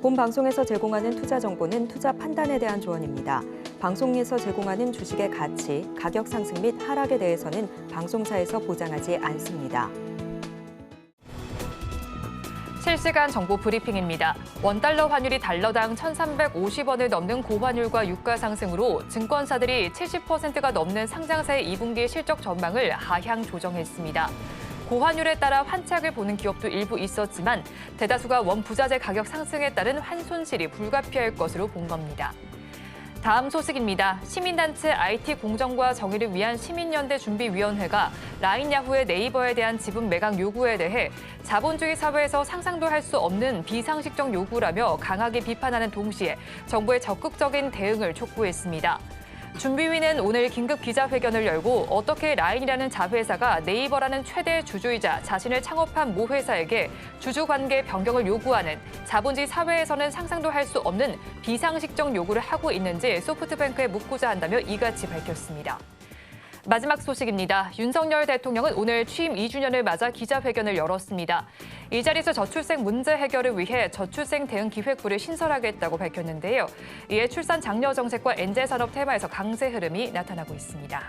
본 방송에서 제공하는 투자 정보는 투자 판단에 대한 조언입니다. 방송에서 제공하는 주식의 가치, 가격 상승 및 하락에 대해서는 방송사에서 보장하지 않습니다. 실시간 정보 브리핑입니다. 원달러 환율이 달러당 1,350원을 넘는 고환율과 유가 상승으로 증권사들이 70%가 넘는 상장사의 2분기 실적 전망을 하향 조정했습니다. 고환율에 따라 환착을 보는 기업도 일부 있었지만 대다수가 원부자재 가격 상승에 따른 환손실이 불가피할 것으로 본 겁니다. 다음 소식입니다. 시민단체 IT 공정과 정의를 위한 시민연대 준비위원회가 라인 야후의 네이버에 대한 지분 매각 요구에 대해 자본주의 사회에서 상상도 할 수 없는 비상식적 요구라며 강하게 비판하는 동시에 정부의 적극적인 대응을 촉구했습니다. 준비위는 오늘 긴급 기자회견을 열고 어떻게 라인이라는 자회사가 네이버라는 최대 주주이자 자신을 창업한 모 회사에게 주주관계 변경을 요구하는 자본주의 사회에서는 상상도 할 수 없는 비상식적 요구를 하고 있는지 소프트뱅크에 묻고자 한다며 이같이 밝혔습니다. 마지막 소식입니다. 윤석열 대통령은 오늘 취임 2주년을 맞아 기자회견을 열었습니다. 이 자리에서 저출생 문제 해결을 위해 저출생 대응 기획부를 신설하겠다고 밝혔는데요. 이에 출산 장려 정책과 엔제 산업 테마에서 강세 흐름이 나타나고 있습니다.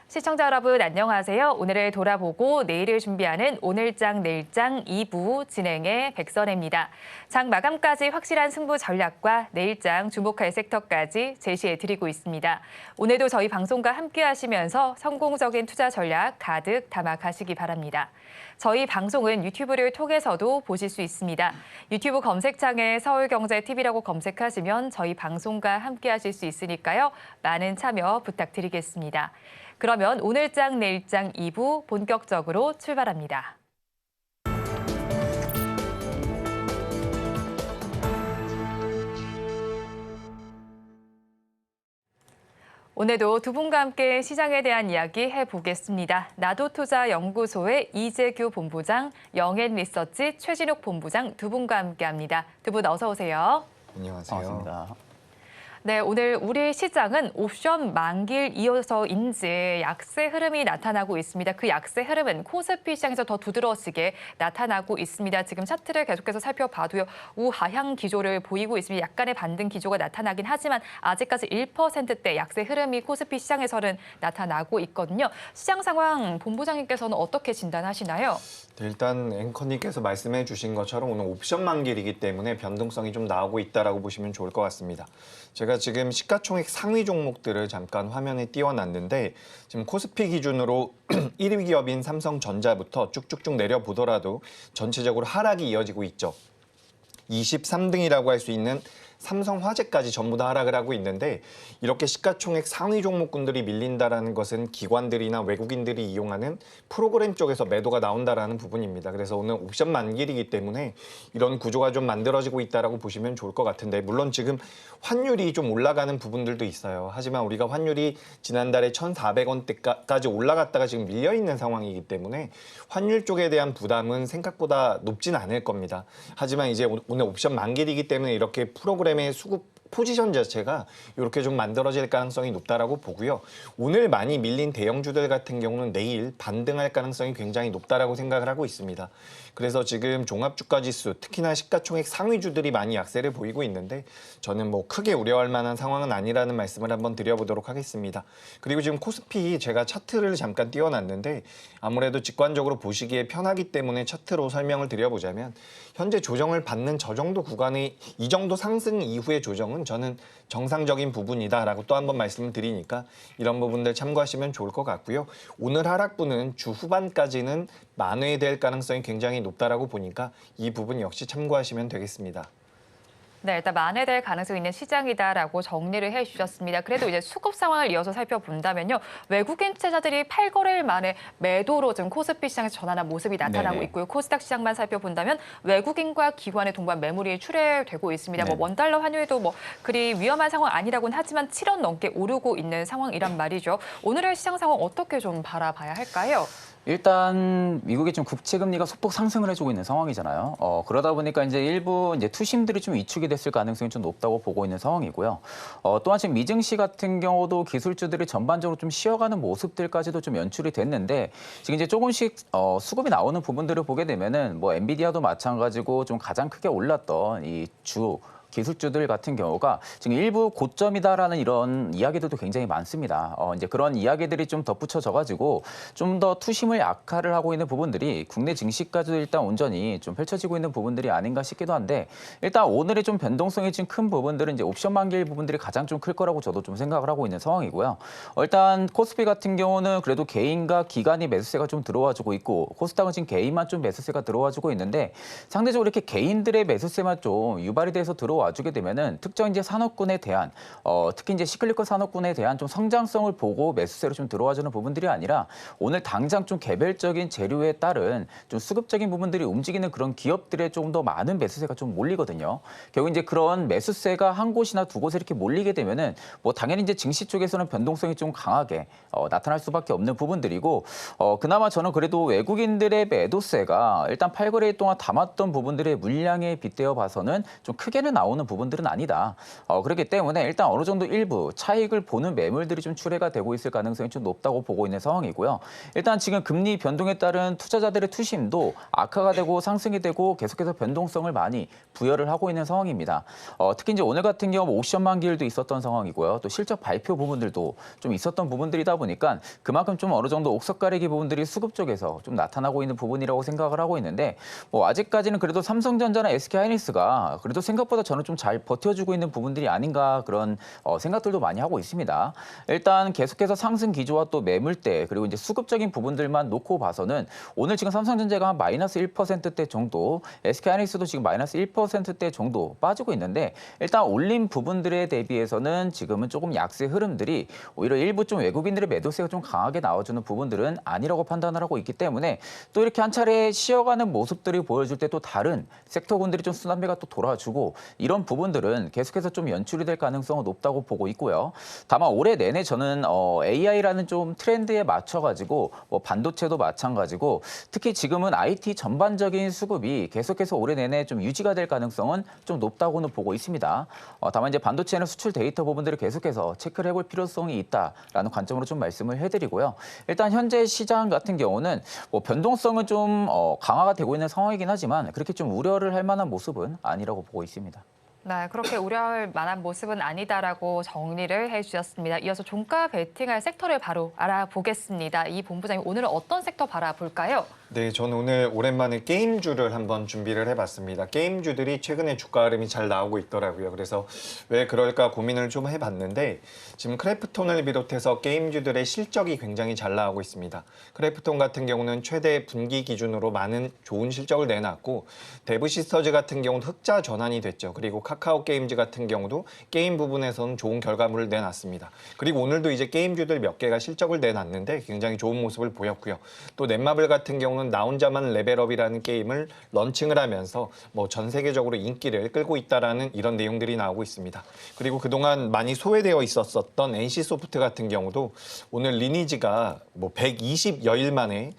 시청자 여러분 안녕하세요. 오늘을 돌아보고 내일을 준비하는 오늘장 내일장 2부 진행의 백선혜입니다. 장 마감까지 확실한 승부 전략과 내일장 주목할 섹터까지 제시해드리고 있습니다. 오늘도 저희 방송과 함께 하시면서 성공적인 투자 전략 가득 담아 가시기 바랍니다. 저희 방송은 유튜브를 통해서도 보실 수 있습니다. 유튜브 검색창에 서울경제TV라고 검색하시면 저희 방송과 함께 하실 수 있으니까요. 많은 참여 부탁드리겠습니다. 그러면 오늘장 내일장 2부 본격적으로 출발합니다. 오늘도 두 분과 함께 시장에 대한 이야기 해보겠습니다. 나도투자연구소의 이재규 본부장, 영앤리서치 최진욱 본부장 두 분과 함께합니다. 두 분 어서 오세요. 안녕하세요. 반갑습니다. 네, 오늘 우리 시장은 옵션 만기를 이어서인지 약세 흐름이 나타나고 있습니다. 그 약세 흐름은 코스피 시장에서 더 두드러지게 나타나고 있습니다. 지금 차트를 계속해서 살펴봐도요. 우하향 기조를 보이고 있습니다. 약간의 반등 기조가 나타나긴 하지만 아직까지 1%대 약세 흐름이 코스피 시장에서는 나타나고 있거든요. 시장 상황 본부장님께서는 어떻게 진단하시나요? 네, 일단 앵커님께서 말씀해 주신 것처럼 오늘 옵션 만기이기 때문에 변동성이 좀 나오고 있다라고 보시면 좋을 것 같습니다. 제가 지금 시가총액 상위 종목들을 잠깐 화면에 띄워놨는데 지금 코스피 기준으로 1위 기업인 삼성전자부터 쭉쭉쭉 내려보더라도 전체적으로 하락이 이어지고 있죠. 23등이라고 할 수 있는 삼성화재까지 전부 다 하락을 하고 있는데 이렇게 시가총액 상위 종목군들이 밀린다라는 것은 기관들이나 외국인들이 이용하는 프로그램 쪽에서 매도가 나온다라는 부분입니다. 그래서 오늘 옵션 만기이기 때문에 이런 구조가 좀 만들어지고 있다라고 보시면 좋을 것 같은데 물론 지금 환율이 좀 올라가는 부분들도 있어요. 하지만 우리가 환율이 지난달에 1,400원대까지 올라갔다가 지금 밀려 있는 상황이기 때문에 환율 쪽에 대한 부담은 생각보다 높진 않을 겁니다. 하지만 이제 오늘 옵션 만기이기 때문에 이렇게 프로그램의 수급 포지션 자체가 이렇게 좀 만들어질 가능성이 높다라고 보고요. 오늘 많이 밀린 대형주들 같은 경우는 내일 반등할 가능성이 굉장히 높다라고 생각을 하고 있습니다. 그래서 지금 종합주가지수, 특히나 시가총액 상위주들이 많이 약세를 보이고 있는데 저는 뭐 크게 우려할 만한 상황은 아니라는 말씀을 한번 드려보도록 하겠습니다. 그리고 지금 코스피 제가 차트를 잠깐 띄워놨는데 아무래도 직관적으로 보시기에 편하기 때문에 차트로 설명을 드려보자면 현재 조정을 받는 저 정도 구간의 이 정도 상승 이후의 조정은 저는 정상적인 부분이다라고 또 한 번 말씀을 드리니까 이런 부분들 참고하시면 좋을 것 같고요. 오늘 하락분은 주 후반까지는 만회될 가능성이 굉장히 높다라고 보니까 이 부분 역시 참고하시면 되겠습니다. 네, 일단 만회될 가능성이 있는 시장이다라고 정리를 해주셨습니다. 그래도 이제 수급 상황을 이어서 살펴본다면요. 외국인 투자자들이 8거래일 만에 매도로 지금 코스피 시장에서 전환한 모습이 나타나고 네네. 있고요. 코스닥 시장만 살펴본다면 외국인과 기관의 동반 매물이 출회되고 있습니다. 네. 뭐 원달러 환율도 뭐 그리 위험한 상황 아니라고는 하지만 7원 넘게 오르고 있는 상황이란 말이죠. 오늘의 시장 상황 어떻게 좀 바라봐야 할까요? 일단 미국이 좀 국채 금리가 소폭 상승을 해주고 있는 상황이잖아요. 그러다 보니까 이제 일부 이제 투심들이 좀 위축이 됐을 가능성이 좀 높다고 보고 있는 상황이고요. 또한 지금 미증시 같은 경우도 기술주들이 전반적으로 좀 쉬어가는 모습들까지도 좀 연출이 됐는데 지금 이제 조금씩 수급이 나오는 부분들을 보게 되면은 뭐 엔비디아도 마찬가지고 좀 가장 크게 올랐던 이 기술주들 같은 경우가 지금 일부 고점이다라는 이런 이야기들도 굉장히 많습니다. 이제 그런 이야기들이 좀 덧붙여져가지고 좀 더 투심을 약화를 하고 있는 부분들이 국내 증시까지도 일단 온전히 좀 펼쳐지고 있는 부분들이 아닌가 싶기도 한데 일단 오늘의 좀 변동성이 좀 큰 부분들은 이제 옵션 만기일 부분들이 가장 좀 클 거라고 저도 좀 생각을 하고 있는 상황이고요. 일단 코스피 같은 경우는 그래도 개인과 기관이 매수세가 좀 들어와주고 있고 코스닥은 지금 개인만 좀 매수세가 들어와주고 있는데 상대적으로 이렇게 개인들의 매수세만 좀 유발이 돼서 들어와주게 되면은 특정 이제 산업군에 대한 특히 이제 시클리컬 산업군에 대한 좀 성장성을 보고 매수세로 좀 들어와주는 부분들이 아니라 오늘 당장 좀 개별적인 재료에 따른 좀 수급적인 부분들이 움직이는 그런 기업들에 조금 더 많은 매수세가 좀 몰리거든요. 결국 이제 그런 매수세가 한 곳이나 두 곳에 이렇게 몰리게 되면은 뭐 당연히 이제 증시 쪽에서는 변동성이 좀 강하게 나타날 수밖에 없는 부분들이고 그나마 저는 그래도 외국인들의 매도세가 일단 8거래일 동안 담았던 부분들의 물량에 빗대어 봐서는 좀 크게는 나오는 부분들은 아니다. 그렇기 때문에 일단 어느 정도 일부 차익을 보는 매물들이 좀 출회가 되고 있을 가능성이 좀 높다고 보고 있는 상황이고요. 일단 지금 금리 변동에 따른 투자자들의 투심도 악화가 되고 상승이 되고 계속해서 변동성을 많이 부여를 하고 있는 상황입니다. 특히 이제 오늘 같은 경우 옵션 만기일도 있었던 상황이고요. 또 실적 발표 부분들도 좀 있었던 부분들이다 보니까 그만큼 좀 어느 정도 옥석 가리기 부분들이 수급 쪽에서 좀 나타나고 있는 부분이라고 생각을 하고 있는데 뭐 아직까지는 그래도 삼성전자나 SK하이닉스가 그래도 생각보다 저는 좀 잘 버텨주고 있는 부분들이 아닌가 그런 생각들도 많이 하고 있습니다. 일단 계속해서 상승 기조와 또 매물대 그리고 이제 수급적인 부분들만 놓고 봐서는 오늘 지금 삼성전자가 한 마이너스 1%대 정도, SK하이닉스도 지금 마이너스 1%대 정도 빠지고 있는데 일단 올린 부분들에 대비해서는 지금은 조금 약세 흐름들이 오히려 일부 좀 외국인들의 매도세가 좀 강하게 나와주는 부분들은 아니라고 판단을 하고 있기 때문에 또 이렇게 한 차례 쉬어가는 모습들이 보여줄 때 또 다른 섹터군들이 좀 순환매가 또 돌아주고 이런 부분들은 계속해서 좀 연출이 될 가능성은 높다고 보고 있고요. 다만 올해 내내 저는 AI라는 좀 트렌드에 맞춰가지고 뭐 반도체도 마찬가지고 특히 지금은 IT 전반적인 수급이 계속해서 올해 내내 좀 유지가 될 가능성은 좀 높다고는 보고 있습니다. 다만 이제 반도체는 수출 데이터 부분들을 계속해서 체크를 해볼 필요성이 있다라는 관점으로 좀 말씀을 해드리고요. 일단 현재 시장 같은 경우는 뭐 변동성은 좀 강화가 되고 있는 상황이긴 하지만 그렇게 좀 우려를 할 만한 모습은 아니라고 보고 있습니다. 네, 그렇게 우려할 만한 모습은 아니다라고 정리를 해주셨습니다. 이어서 종가 베팅할 섹터를 바로 알아보겠습니다. 이 본부장님, 오늘은 어떤 섹터 바라볼까요? 네, 저는 오늘 오랜만에 게임주를 한번 준비를 해봤습니다. 게임주들이 최근에 주가 흐름이 잘 나오고 있더라고요. 그래서 왜 그럴까 고민을 좀 해봤는데 지금 크래프톤을 비롯해서 게임주들의 실적이 굉장히 잘 나오고 있습니다. 크래프톤 같은 경우는 최대 분기 기준으로 많은 좋은 실적을 내놨고 데브시스터즈 같은 경우는 흑자 전환이 됐죠. 그리고 카카오 게임즈 같은 경우도 게임 부분에서는 좋은 결과물을 내놨습니다. 그리고 오늘도 이제 게임주들 몇 개가 실적을 내놨는데 굉장히 좋은 모습을 보였고요. 또 넷마블 같은 경우는 나 혼자만 레벨업이라는 게임을 런칭을 하면서 뭐 전 세계적으로 인기를 끌고 있다라는 이런 내용들이 나오고 있습니다. 그리고 그동안 많이 소외되어 있었던 NC소프트 같은 경우도 오늘 리니지가 뭐 120여일 만에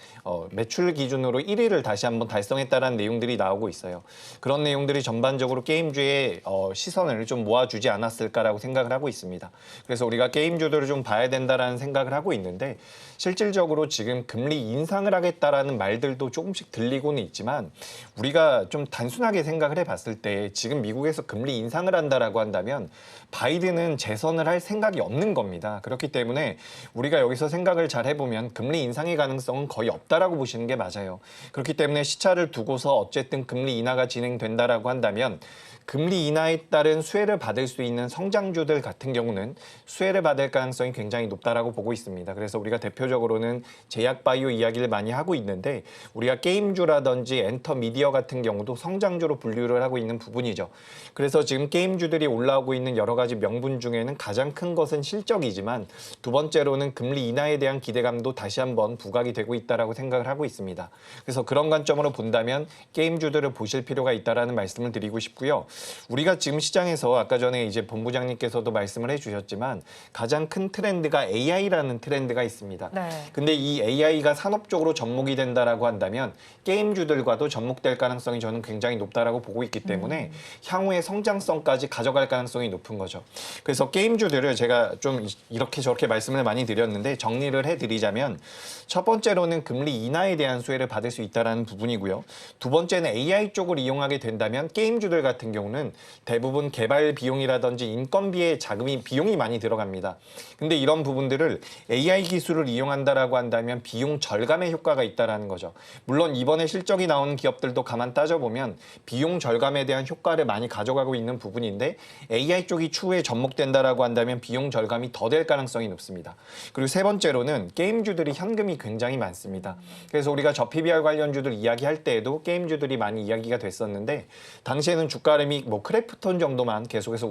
매출 기준으로 1위를 다시 한번 달성했다라는 내용들이 나오고 있어요. 그런 내용들이 전반적으로 게임주의 시선을 좀 모아주지 않았을까라고 생각을 하고 있습니다. 그래서 우리가 게임주들을 좀 봐야 된다라는 생각을 하고 있는데 실질적으로 지금 금리 인상을 하겠다라는 말들도 조금씩 들리고는 있지만 우리가 좀 단순하게 생각을 해봤을 때 지금 미국에서 금리 인상을 한다라고 한다면 바이든은 재선을 할 생각이 없는 겁니다. 그렇기 때문에 우리가 여기서 생각을 잘 해보면 금리 인상의 가능성은 거의 없다라고 보시는 게 맞아요. 그렇기 때문에 시차를 두고서 어쨌든 금리 인하가 진행된다라고 한다면 금리 인하에 따른 수혜를 받을 수 있는 성장주들 같은 경우는 수혜를 받을 가능성이 굉장히 높다라고 보고 있습니다. 그래서 우리가 대표적으로는 제약바이오 이야기를 많이 하고 있는데 우리가 게임주라든지 엔터미디어 같은 경우도 성장주로 분류를 하고 있는 부분이죠. 그래서 지금 게임주들이 올라오고 있는 여러 가지 명분 중에는 가장 큰 것은 실적이지만 두 번째로는 금리 인하에 대한 기대감도 다시 한번 부각이 되고 있다라고 생각을 하고 있습니다. 그래서 그런 관점으로 본다면 게임주들을 보실 필요가 있다라는 말씀을 드리고 싶고요. 우리 우리가 지금 시장에서 아까 전에 이제 본부장님께서도 말씀을 해주셨지만 가장 큰 트렌드가 AI라는 트렌드가 있습니다. 네. 근데 이 AI가 산업적으로 접목이 된다라고 한다면 게임주들과도 접목될 가능성이 저는 굉장히 높다라고 보고 있기 때문에 향후의 성장성까지 가져갈 가능성이 높은 거죠. 그래서 게임주들을 제가 좀 이렇게 저렇게 말씀을 많이 드렸는데 정리를 해드리자면 첫 번째로는 금리 인하에 대한 수혜를 받을 수 있다는 부분이고요. 두 번째는 AI 쪽을 이용하게 된다면 게임주들 같은 경우는 대부분 개발 비용이라든지 인건비에 비용이 많이 들어갑니다. 근데 이런 부분들을 AI 기술을 이용한다라고 한다면 비용 절감의 효과가 있다라는 거죠. 물론 이번에 실적이 나오는 기업들도 가만 따져보면 비용 절감에 대한 효과를 많이 가져가고 있는 부분인데 AI 쪽이 추후에 접목된다라고 한다면 비용 절감이 더 될 가능성이 높습니다. 그리고 세 번째로는 게임주들이 현금이 굉장히 많습니다. 그래서 우리가 저PBR 관련주들 이야기할 때에도 게임주들이 많이 이야기가 됐었는데 당시에는 주가 흐름이 뭐 크래프톤 정도만 계속해서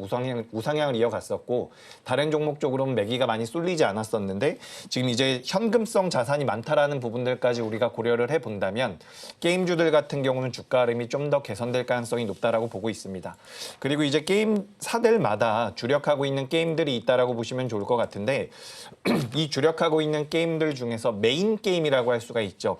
우상향을 이어갔었고 다른 종목 쪽으로는 매기가 많이 쏠리지 않았었는데 지금 이제 현금성 자산이 많다라는 부분들까지 우리가 고려를 해본다면 게임주들 같은 경우는 주가 흐름이 좀 더 개선될 가능성이 높다라고 보고 있습니다. 그리고 이제 게임사들마다 주력하고 있는 게임들이 있다라고 보시면 좋을 것 같은데 이 주력하고 있는 게임들 중에서 메인 게임이라고 할 수가 있죠.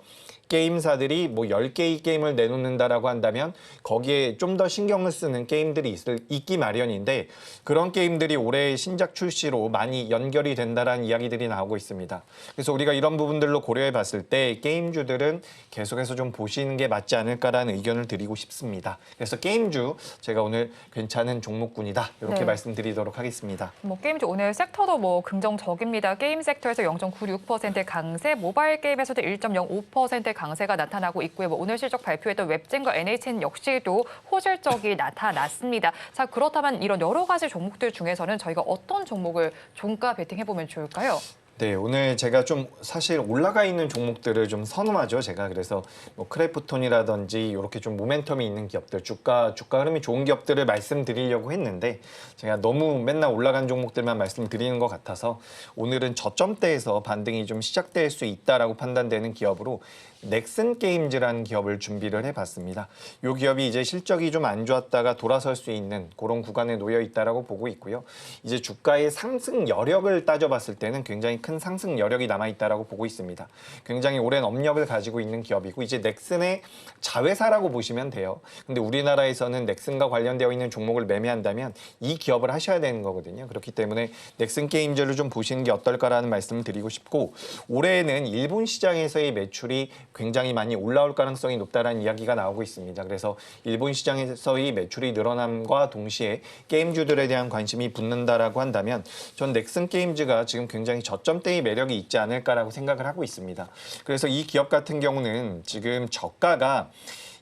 게임사들이 뭐 10개의 게임을 내놓는다라고 한다면 거기에 좀 더 신경을 쓰는 게임들이 있기 마련인데 그런 게임들이 올해 신작 출시로 많이 연결이 된다라는 이야기들이 나오고 있습니다. 그래서 우리가 이런 부분들로 고려해 봤을 때 게임주들은 계속해서 좀 보시는 게 맞지 않을까라는 의견을 드리고 싶습니다. 그래서 게임주 제가 오늘 괜찮은 종목군이다 이렇게 네. 말씀드리도록 하겠습니다. 뭐 게임주 오늘 섹터도 뭐 긍정적입니다. 게임 섹터에서 0.96% 강세, 모바일 게임에서도 1.05% 강세가 나타나고 있고요. 뭐 오늘 실적 발표했던 웹젠과 NHN 역시도 호실적이 나타났습니다. 자, 그렇다면 이런 여러 가지 종목들 중에서는 저희가 어떤 종목을 종가 베팅해보면 좋을까요? 네, 오늘 제가 좀 사실 올라가 있는 종목들을 좀 선호하죠. 제가 그래서 뭐 크래프톤이라든지 이렇게 좀 모멘텀이 있는 기업들, 주가 흐름이 좋은 기업들을 말씀드리려고 했는데 제가 너무 맨날 올라간 종목들만 말씀드리는 것 같아서 오늘은 저점대에서 반등이 좀 시작될 수 있다라고 판단되는 기업으로 넥슨 게임즈라는 기업을 준비를 해봤습니다. 이 기업이 이제 실적이 좀 안 좋았다가 돌아설 수 있는 그런 구간에 놓여 있다라고 보고 있고요. 이제 주가의 상승 여력을 따져봤을 때는 굉장히 큰 상승 여력이 남아 있다라고 보고 있습니다. 굉장히 오랜 업력을 가지고 있는 기업이고 이제 넥슨의 자회사라고 보시면 돼요. 근데 우리나라에서는 넥슨과 관련되어 있는 종목을 매매한다면 이 기업을 하셔야 되는 거거든요. 그렇기 때문에 넥슨 게임즈를 좀 보시는 게 어떨까라는 말씀을 드리고 싶고 올해에는 일본 시장에서의 매출이 굉장히 많이 올라올 가능성이 높다라는 이야기가 나오고 있습니다. 그래서 일본 시장에서의 매출이 늘어남과 동시에 게임주들에 대한 관심이 붙는다라고 한다면 전 넥슨 게임즈가 지금 굉장히 저점대의 매력이 있지 않을까라고 생각을 하고 있습니다. 그래서 이 기업 같은 경우는 지금 저가가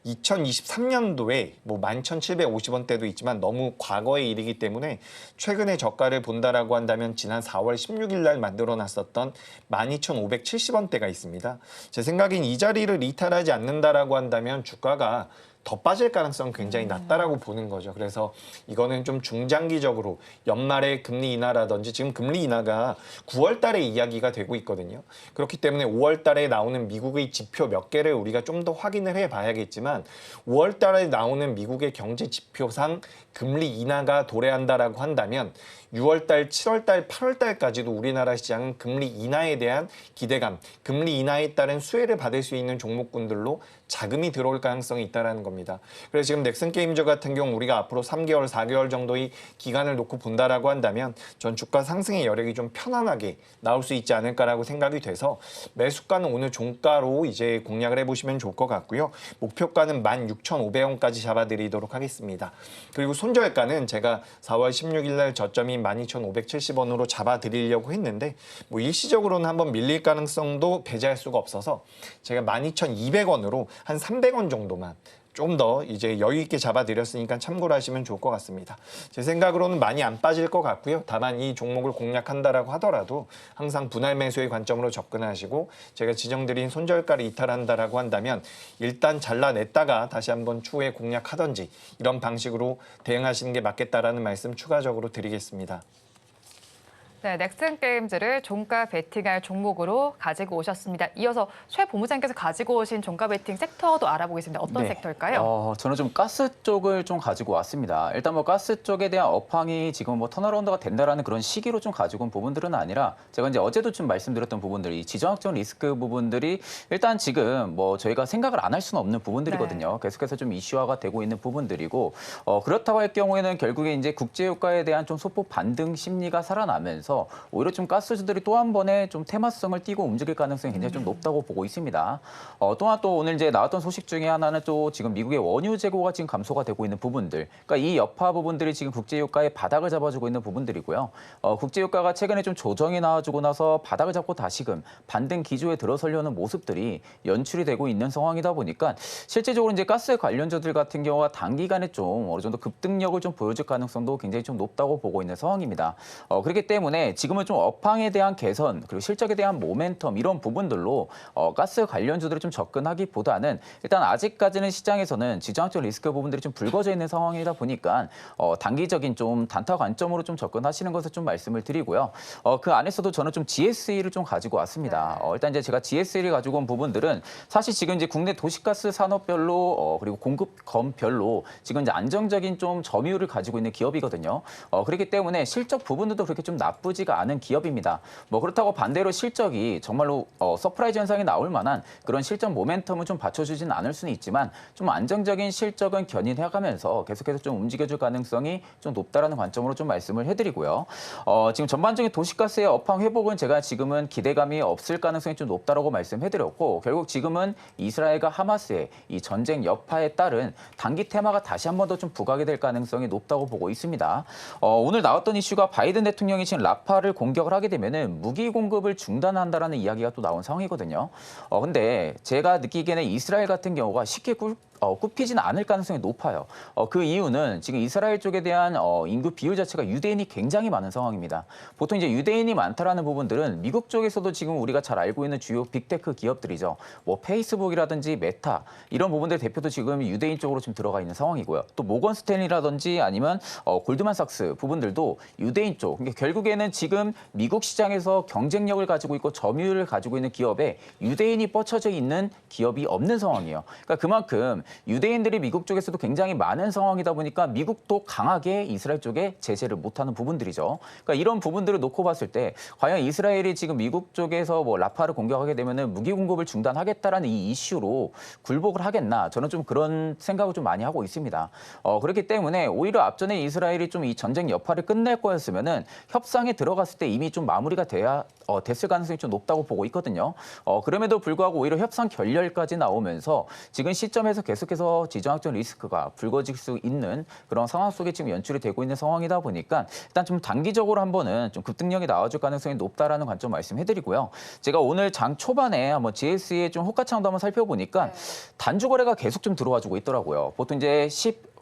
2023년도에 뭐 11,750원대도 있지만 너무 과거의 일이기 때문에 최근에 저가를 본다라고 한다면 지난 4월 16일 날 만들어놨었던 12,570원대가 있습니다. 제 생각엔 이 자리를 이탈하지 않는다라고 한다면 주가가 더 빠질 가능성은 굉장히 낮다라고 보는 거죠. 그래서 이거는 좀 중장기적으로 연말에 금리 인하라든지 지금 금리 인하가 9월 달에 이야기가 되고 있거든요. 그렇기 때문에 5월 달에 나오는 미국의 지표 몇 개를 우리가 좀 더 확인을 해봐야겠지만 5월 달에 나오는 미국의 경제 지표상 금리 인하가 도래한다라고 한다면 6월 달, 7월 달, 8월 달까지도 우리나라 시장은 금리 인하에 대한 기대감, 금리 인하에 따른 수혜를 받을 수 있는 종목군들로 자금이 들어올 가능성이 있다는 겁니다. 그래서 지금 넥슨 게임즈 같은 경우 우리가 앞으로 3개월, 4개월 정도의 기간을 놓고 본다라고 한다면 전 주가 상승의 여력이 좀 편안하게 나올 수 있지 않을까라고 생각이 돼서 매수가는 오늘 종가로 이제 공략을 해보시면 좋을 것 같고요. 목표가는 16,500원까지 잡아드리도록 하겠습니다. 그리고 손절가는 제가 4월 16일 날 저점이 12,570원으로 잡아드리려고 했는데 뭐 일시적으로는 한번 밀릴 가능성도 배제할 수가 없어서 제가 12,200원으로 한 300원 정도만 좀 더 이제 여유 있게 잡아드렸으니까 참고를 하시면 좋을 것 같습니다. 제 생각으로는 많이 안 빠질 것 같고요. 다만 이 종목을 공략한다라고 하더라도 항상 분할 매수의 관점으로 접근하시고 제가 지정드린 손절가를 이탈한다라고 한다면 일단 잘라냈다가 다시 한번 추후에 공략하든지 이런 방식으로 대응하시는 게 맞겠다라는 말씀 추가적으로 드리겠습니다. 네, 넥슨 게임즈를 종가 베팅할 종목으로 가지고 오셨습니다. 이어서 최 본부장께서 가지고 오신 종가 베팅 섹터도 알아보겠습니다. 어떤 네. 섹터일까요? 저는 좀 가스 쪽을 좀 가지고 왔습니다. 일단 뭐 가스 쪽에 대한 업황이 지금 뭐 턴어라운드가 된다라는 그런 시기로 좀 가지고 온 부분들은 아니라 제가 이제 어제도 좀 말씀드렸던 부분들이 지정학적 리스크 부분들이 일단 지금 뭐 저희가 생각을 안 할 수는 없는 부분들이거든요. 계속해서 좀 이슈화가 되고 있는 부분들이고 그렇다고 할 경우에는 결국에 이제 국제유가에 대한 좀 소폭 반등 심리가 살아나면서 오히려 좀 가스주들이 또 한 번에 좀 테마성을 띠고 움직일 가능성이 굉장히 좀 높다고 보고 있습니다. 또한 또 오늘 이제 나왔던 소식 중에 하나는 또 지금 미국의 원유 재고가 지금 감소가 되고 있는 부분들. 그러니까 이 여파 부분들이 지금 국제유가의 바닥을 잡아주고 있는 부분들이고요. 국제유가가 최근에 좀 조정이 나와주고 나서 바닥을 잡고 다시금 반등 기조에 들어서려는 모습들이 연출이 되고 있는 상황이다 보니까 실제적으로 이제 가스 관련주들 같은 경우가 단기간에 좀 어느 정도 급등력을 좀 보여줄 가능성도 굉장히 좀 높다고 보고 있는 상황입니다. 그렇기 때문에 지금은 좀 업황에 대한 개선 그리고 실적에 대한 모멘텀 이런 부분들로 가스 관련주들을 좀 접근하기보다는 일단 아직까지는 시장에서는 지정학적 리스크 부분들이 좀 불거져 있는 상황이다 보니까 단기적인 좀 단타 관점으로 좀 접근하시는 것을 좀 말씀을 드리고요. 그 안에서도 저는 좀 GSE를 좀 가지고 왔습니다. 일단 이제 제가 GSE를 가지고 온 부분들은 사실 지금 이제 국내 도시가스 산업별로 그리고 공급검별로 지금 이제 안정적인 좀 점유율을 가지고 있는 기업이거든요. 그렇기 때문에 실적 부분들도 그렇게 좀 나쁘지가 않은 기업입니다. 뭐 그렇다고 반대로 실적이 정말로 서프라이즈 현상이 나올 만한 그런 실적 모멘텀을 좀 받쳐주지는 않을 수는 있지만 좀 안정적인 실적은 견인해가면서 계속해서 좀 움직여줄 가능성이 좀 높다라는 관점으로 좀 말씀을 해드리고요. 지금 전반적인 도시가스의 업황 회복은 제가 지금은 기대감이 없을 가능성이 좀 높다라고 말씀해드렸고 결국 지금은 이스라엘과 하마스의 이 전쟁 여파에 따른 단기 테마가 다시 한 번 더 좀 부각이 될 가능성이 높다고 보고 있습니다. 오늘 나왔던 이슈가 바이든 대통령이 지금 라파를 공격을 하게 되면은 무기 공급을 중단한다라는 이야기가 또 나온 상황이거든요. 근데 제가 느끼기에는 이스라엘 같은 경우가 쉽게 굽히지는 않을 가능성이 높아요. 그 이유는 지금 이스라엘 쪽에 대한 인구 비율 자체가 유대인이 굉장히 많은 상황입니다. 보통 이제 유대인이 많다라는 부분들은 미국 쪽에서도 지금 우리가 잘 알고 있는 주요 빅테크 기업들이죠. 뭐 페이스북이라든지 메타 이런 부분들 대표도 지금 유대인 쪽으로 좀 들어가 있는 상황이고요. 또 모건 스탠리라든지 아니면 골드만삭스 부분들도 유대인 쪽. 그러니까 결국에는 지금 미국 시장에서 경쟁력을 가지고 있고 점유율을 가지고 있는 기업에 유대인이 뻗쳐져 있는 기업이 없는 상황이에요. 그러니까 그만큼 유대인들이 미국 쪽에서도 굉장히 많은 상황이다 보니까 미국도 강하게 이스라엘 쪽에 제재를 못하는 부분들이죠. 그러니까 이런 부분들을 놓고 봤을 때 과연 이스라엘이 지금 미국 쪽에서 뭐 라파를 공격하게 되면은 무기 공급을 중단하겠다라는 이 이슈로 굴복을 하겠나? 저는 좀 그런 생각을 좀 많이 하고 있습니다. 그렇기 때문에 오히려 앞전에 이스라엘이 좀 이 전쟁 여파를 끝낼 거였으면은 협상에 들어갔을 때 이미 좀 마무리가 돼야 됐을 가능성이 좀 높다고 보고 있거든요. 그럼에도 불구하고 오히려 협상 결렬까지 나오면서 지금 시점에서 계속해서 지정학적 리스크가 불거질 수 있는 그런 상황 속에 지금 연출이 되고 있는 상황이다 보니까 일단 좀 단기적으로 한번은 좀 급등력이 나와줄 가능성이 높다라는 관점 말씀해드리고요. 제가 오늘 장 초반에 한번 GS의 좀 호가창도 한번 살펴보니까 단주 거래가 계속 좀 들어와주고 있더라고요. 보통 이제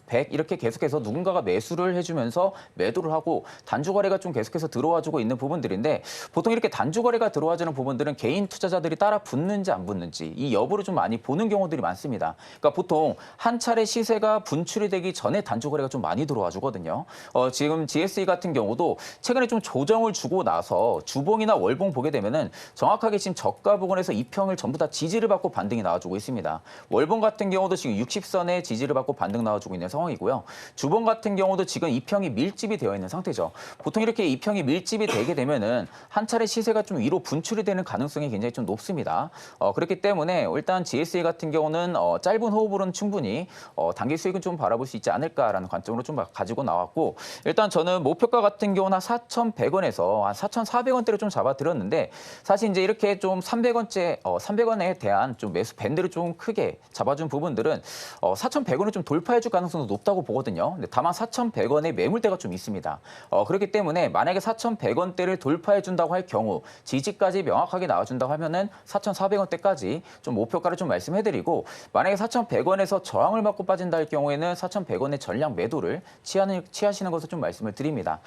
100 이렇게 계속해서 누군가가 매수를 해주면서 매도를 하고 단주 거래가 좀 계속해서 들어와주고 있는 부분들인데 보통 이렇게 단주 거래가 들어와주는 부분들은 개인 투자자들이 따라 붙는지 안 붙는지 이 여부를 좀 많이 보는 경우들이 많습니다. 그러니까 보통 한 차례 시세가 분출이 되기 전에 단주 거래가 좀 많이 들어와주거든요. 지금 GSE 같은 경우도 최근에 좀 조정을 주고 나서 주봉이나 월봉 보게 되면은 정확하게 지금 저가 부근에서 이평을 전부 다 지지를 받고 반등이 나와주고 있습니다. 월봉 같은 경우도 지금 60선에 지지를 받고 반등 나와주고 있는 상황이고요. 주봉 같은 경우도 지금 이평이 밀집이 되어 있는 상태죠. 보통 이렇게 이평이 밀집이 되게 되면은 한 차례 시세가 좀 위로 분출이 되는 가능성이 굉장히 좀 높습니다. 그렇기 때문에 일단 GSE 같은 경우는 짧은 호흡으로는 충분히 단기 수익은 좀 바라볼 수 있지 않을까라는 관점으로 좀 가지고 나왔고 일단 저는 목표가 같은 경우는 한 4,100원에서 한 4,400원대로 좀 잡아드렸는데 사실 이제 이렇게 좀 300원에 대한 좀 매수 밴드를 좀 크게 잡아준 부분들은 4,100원을 좀 돌파해줄 가능성도 높다고 보거든요. 근데 다만 4,100원의 매물대가 좀 있습니다. 그렇기 때문에 만약에 4,100원대를 돌파해준다고 할 경우 지지까지 명확하게 나와준다고 하면은 4,400원대까지 좀 목표가를 좀 말씀해드리고 만약에 4,100원에서 저항을 받고 빠진다 할 경우에는 4,100원의 전량 매도를 취하시는 것을 좀 말씀을 드립니다.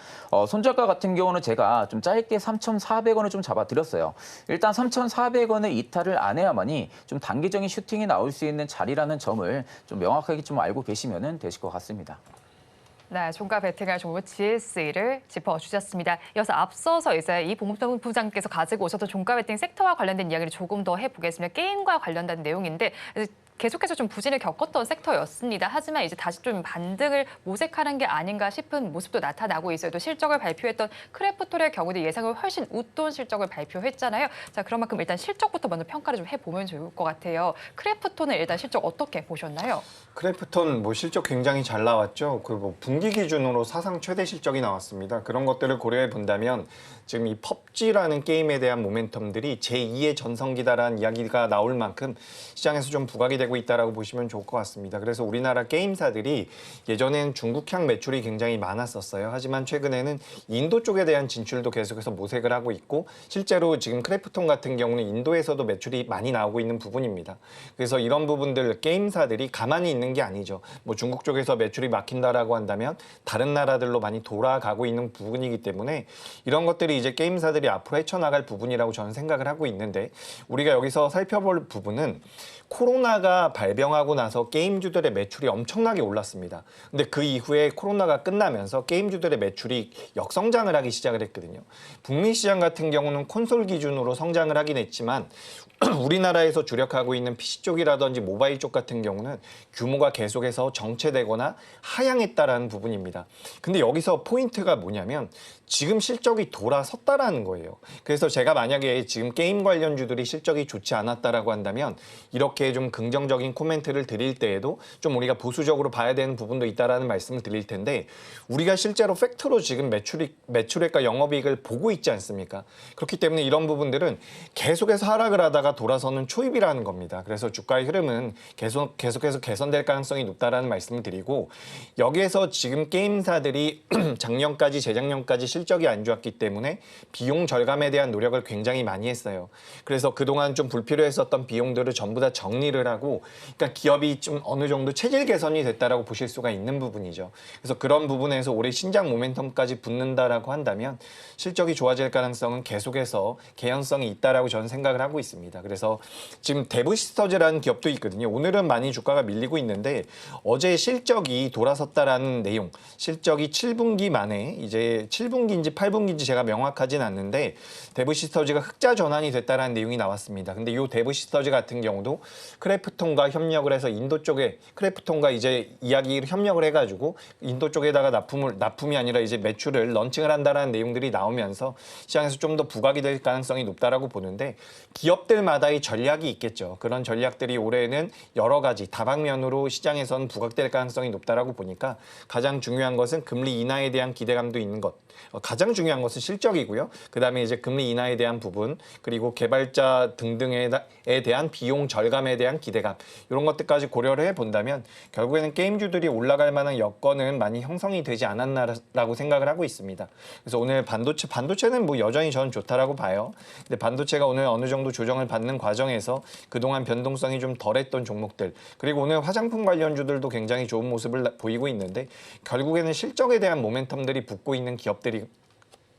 손절가 같은 경우는 제가 좀 짧게 3,400원을 좀 잡아드렸어요. 일단 3,400원의 이탈을 안 해야만이 좀 단기적인 슈팅이 나올 수 있는 자리라는 점을 좀 명확하게 좀 알고 계시면은 되실 것 같습니다. 네, 종가 베팅할 종목 GS를 짚어주셨습니다. 이어서 앞서서 이제 이 본부장님께서 가지고 오셨던 종가 베팅 섹터와 관련된 이야기를 조금 더 해보겠습니다. 게임과 관련된 내용인데 계속해서 좀 부진을 겪었던 섹터였습니다. 하지만 이제 다시 좀 반등을 모색하는 게 아닌가 싶은 모습도 나타나고 있어요. 또 실적을 발표했던 크래프톤의 경우도 예상을 훨씬 웃돈 실적을 발표했잖아요. 자, 그런 만큼 일단 실적부터 먼저 평가를 좀 해보면 좋을 것 같아요. 크래프톤은 일단 실적 어떻게 보셨나요? 크래프톤 뭐 실적 굉장히 잘 나왔죠. 그리고 분기 기준으로 사상 최대 실적이 나왔습니다. 그런 것들을 고려해 본다면 지금 이 펍지라는 게임에 대한 모멘텀들이 제2의 전성기다라는 이야기가 나올 만큼 시장에서 좀 부각이 되고 있다라고 보시면 좋을 것 같습니다. 그래서 우리나라 게임사들이 예전엔 중국향 매출이 굉장히 많았었어요. 하지만 최근에는 인도 쪽에 대한 진출도 계속해서 모색을 하고 있고 실제로 지금 크래프톤 같은 경우는 인도에서도 매출이 많이 나오고 있는 부분입니다. 그래서 이런 부분들 게임사들이 가만히 있는 게 아니죠. 뭐 중국 쪽에서 매출이 막힌다라고 한다면 다른 나라들로 많이 돌아가고 있는 부분이기 때문에 이런 것들이 이제 게임사들이 앞으로 헤쳐나갈 부분이라고 저는 생각을 하고 있는데 우리가 여기서 살펴볼 부분은 코로나가 발병하고 나서 게임주들의 매출이 엄청나게 올랐습니다. 근데 그 이후에 코로나가 끝나면서 게임주들의 매출이 역성장을 하기 시작을 했거든요. 북미 시장 같은 경우는 콘솔 기준으로 성장을 하긴 했지만 우리나라에서 주력하고 있는 PC 쪽이라든지 모바일 쪽 같은 경우는 규모가 계속해서 정체되거나 하향했다라는 부분입니다. 근데 여기서 포인트가 뭐냐면 지금 실적이 돌아섰다라는 거예요. 그래서 제가 만약에 지금 게임 관련주들이 실적이 좋지 않았다라고 한다면 이렇게 좀 긍정적인 코멘트를 드릴 때에도 좀 우리가 보수적으로 봐야 되는 부분도 있다라는 말씀을 드릴 텐데 우리가 실제로 팩트로 지금 매출액과 영업이익을 보고 있지 않습니까? 그렇기 때문에 이런 부분들은 계속해서 하락을 하다가 돌아서는 초입이라는 겁니다. 그래서 주가의 흐름은 계속해서 개선될 가능성이 높다라는 말씀을 드리고 여기에서 지금 게임사들이 작년까지 재작년까지 실적이 안 좋았기 때문에 비용 절감에 대한 노력을 굉장히 많이 했어요. 그래서 그동안 좀 불필요했었던 비용들을 전부 다 정리를 하고 그러니까 기업이 좀 어느 정도 체질 개선이 됐다라고 보실 수가 있는 부분이죠. 그래서 그런 부분에서 올해 신장 모멘텀까지 붙는다라고 한다면 실적이 좋아질 가능성은 계속해서 개연성이 있다라고 저는 생각을 하고 있습니다. 그래서 지금 데브시스터즈라는 기업도 있거든요. 오늘은 많이 주가가 밀리고 있는데 어제 실적이 돌아섰다라는 내용, 실적이 7분기 만에 이제 7분기인지 8분기인지 제가 명확하진 않는데 데브시스터즈가 흑자 전환이 됐다라는 내용이 나왔습니다. 근데 이 데브시스터즈 같은 경우도 크래프톤과 협력을 해서 인도 쪽에 크래프톤과 이제 이야기를 협력을 해가지고 인도 쪽에다가 납품이 아니라 이제 매출을 런칭을 한다라는 내용들이 나오면서 시장에서 좀 더 부각이 될 가능성이 높다라고 보는데 기업들마다의 전략이 있겠죠. 그런 전략들이 올해는 여러 가지 다방면으로 시장에서는 부각될 가능성이 높다라고 보니까 가장 중요한 것은 금리 인하에 대한 기대감도 있는 것. 가장 중요한 것은 실적이고요. 그다음에 이제 금리 인하에 대한 부분 그리고 개발자 등등에 대한 비용 절감에 대한 기대감 이런 것들까지 고려를 해본다면 결국에는 게임주들이 올라갈 만한 여건은 많이 형성이 되지 않았나라고 생각을 하고 있습니다. 그래서 오늘 반도체는 뭐 여전히 저는 좋다라고 봐요. 근데 반도체가 오늘 어느 정도 조정을 받는 과정에서 그동안 변동성이 좀 덜했던 종목들 그리고 오늘 화장품 관련주들도 굉장히 좋은 모습을 보이고 있는데 결국에는 실적에 대한 모멘텀들이 붙고 있는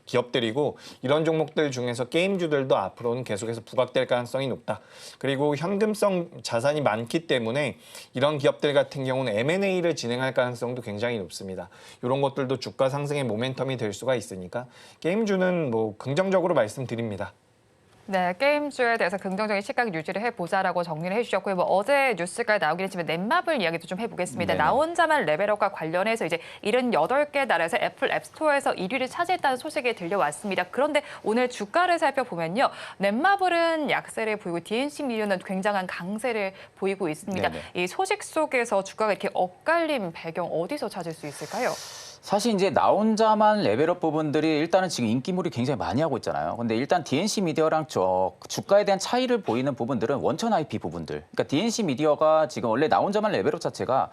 기업들이고 이런 종목들 중에서 게임주들도 앞으로는 계속해서 부각될 가능성이 높다. 그리고 현금성 자산이 많기 때문에 이런 기업들 같은 경우는 M&A를 진행할 가능성도 굉장히 높습니다. 이런 것들도 주가 상승의 모멘텀이 될 수가 있으니까 게임주는 뭐 긍정적으로 말씀드립니다. 네, 게임주에 대해서 긍정적인 시각 유지를 해보자라고 정리를 해주셨고요. 뭐 어제 뉴스가 나오긴 했지만 넷마블 이야기도 좀 해보겠습니다. 네네. 나 혼자만 레벨업과 관련해서 이제 78개 나라에서 애플 앱스토어에서 1위를 차지했다는 소식이 들려왔습니다. 그런데 오늘 주가를 살펴보면요. 넷마블은 약세를 보이고 DNC 미디어는 굉장한 강세를 보이고 있습니다. 네네. 이 소식 속에서 주가가 이렇게 엇갈린 배경 어디서 찾을 수 있을까요? 사실 이제 나 혼자만 레벨업 부분들이 일단은 지금 인기몰이 굉장히 많이 하고 있잖아요. 근데 일단 DNC 미디어랑 주가에 대한 차이를 보이는 부분들은 원천 IP 부분들. 그러니까 DNC 미디어가 지금 원래 나 혼자만 레벨업 자체가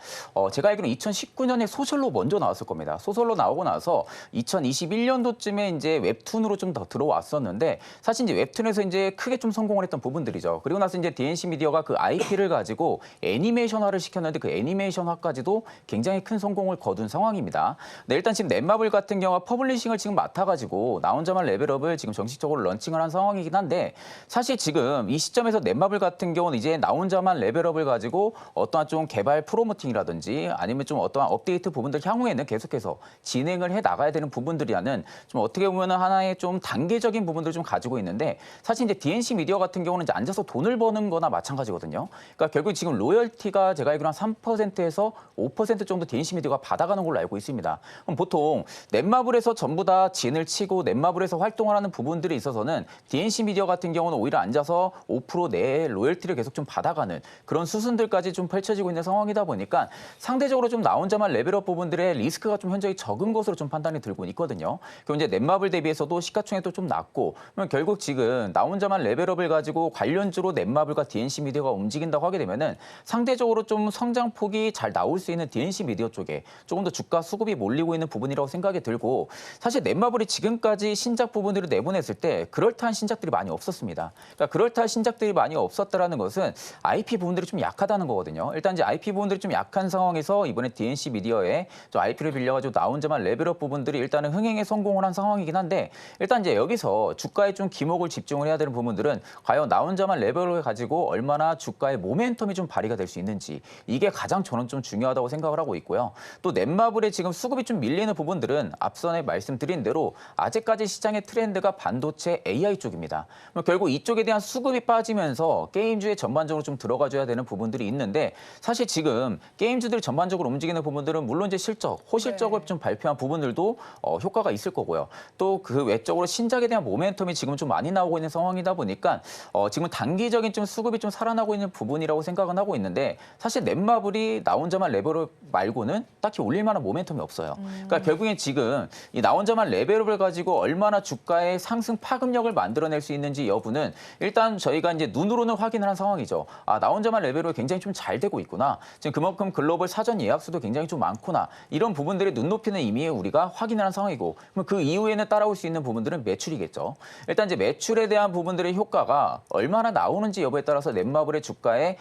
제가 알기로는 2019년에 소셜로 먼저 나왔을 겁니다. 소셜로 나오고 나서 2021년도쯤에 이제 웹툰으로 좀 더 들어왔었는데 사실 이제 웹툰에서 이제 크게 좀 성공을 했던 부분들이죠. 그리고 나서 이제 DNC 미디어가 그 IP를 가지고 애니메이션화를 시켰는데 그 애니메이션화까지도 굉장히 큰 성공을 거둔 상황입니다. 네, 일단 지금 넷마블 같은 경우가 퍼블리싱을 지금 맡아가지고 나 혼자만 레벨업을 지금 정식적으로 런칭을 한 상황이긴 한데 사실 지금 이 시점에서 넷마블 같은 경우는 이제 나 혼자만 레벨업을 가지고 어떠한 좀 개발 프로모팅이라든지 아니면 좀 어떠한 업데이트 부분들 향후에는 계속해서 진행을 해 나가야 되는 부분들이라는 좀 어떻게 보면 하나의 좀 단계적인 부분들을 좀 가지고 있는데 사실 이제 DNC 미디어 같은 경우는 이제 앉아서 돈을 버는 거나 마찬가지거든요. 그러니까 결국 지금 로열티가 제가 알기로 한 3%에서 5% 정도 DNC 미디어가 받아가는 걸로 알고 있습니다. 그럼 보통 넷마블에서 전부 다 진을 치고 넷마블에서 활동을 하는 부분들이 있어서는 DNC 미디어 같은 경우는 오히려 앉아서 5% 내의 로열티를 계속 좀 받아가는 그런 수순들까지 좀 펼쳐지고 있는 상황이다 보니까 상대적으로 좀 나 혼자만 레벨업 부분들의 리스크가 좀 현저히 적은 것으로 좀 판단이 들고 있거든요. 그럼 이제 넷마블 대비해서도 시가총액도 좀 낮고 그러면 결국 지금 나 혼자만 레벨업을 가지고 관련주로 넷마블과 DNC 미디어가 움직인다고 하게 되면은 상대적으로 좀 성장폭이 잘 나올 수 있는 DNC 미디어 쪽에 조금 더 주가 수급이 몰리고 있는 부분이라고 생각이 들고 사실 넷마블이 지금까지 신작 부분들을 내보냈을 때 그럴듯한 신작들이 많이 없었습니다. 그러니까 그럴듯한 신작들이 많이 없었다라는 것은 IP 부분들이 좀 약하다는 거거든요. 일단 이제 IP 부분들이 좀 약한 상황에서 이번에 DNC 미디어에 좀 IP를 빌려가지고 나 혼자만 레벨업 부분들이 일단은 흥행에 성공을 한 상황이긴 한데 일단 이제 여기서 주가에 좀 기목을 집중을 해야 되는 부분들은 과연 나 혼자만 레벨을 가지고 얼마나 주가의 모멘텀이 좀 발휘가 될 수 있는지 이게 가장 저는 좀 중요하다고 생각을 하고 있고요. 또 넷마블의 지금 수급이 좀 밀리는 부분들은 앞선에 말씀드린 대로 아직까지 시장의 트렌드가 반도체 AI 쪽입니다. 결국 이쪽에 대한 수급이 빠지면서 게임주에 전반적으로 좀 들어가줘야 되는 부분들이 있는데 사실 지금 게임주들이 전반적으로 움직이는 부분들은 물론 이제 실적, 호실적을 좀 발표한 부분들도 효과가 있을 거고요. 또 그 외적으로 신작에 대한 모멘텀이 지금 좀 많이 나오고 있는 상황이다 보니까 지금 단기적인 좀 수급이 좀 살아나고 있는 부분이라고 생각은 하고 있는데 사실 넷마블이 나 혼자만 레벨업 말고는 딱히 올릴 만한 모멘텀이 없어요. 그러니까 결국엔 지금 이 나 혼자만 레벨업을 가지고 얼마나 주가의 상승 파급력을 만들어낼 수 있는지 여부는 일단 저희가 이제 눈으로는 확인을 한 상황이죠. 아, 나 혼자만 레벨업이 굉장히 좀 잘 되고 있구나. 지금 그만큼 글로벌 사전 예약 수도 굉장히 좀 많구나. 이런 부분들의 눈높이는 이미 우리가 확인을 한 상황이고 그럼 그 이후에는 따라올 수 있는 부분들은 매출이겠죠. 일단 이제 매출에 대한 부분들의 효과가 얼마나 나오는지 여부에 따라서 넷마블의 주가의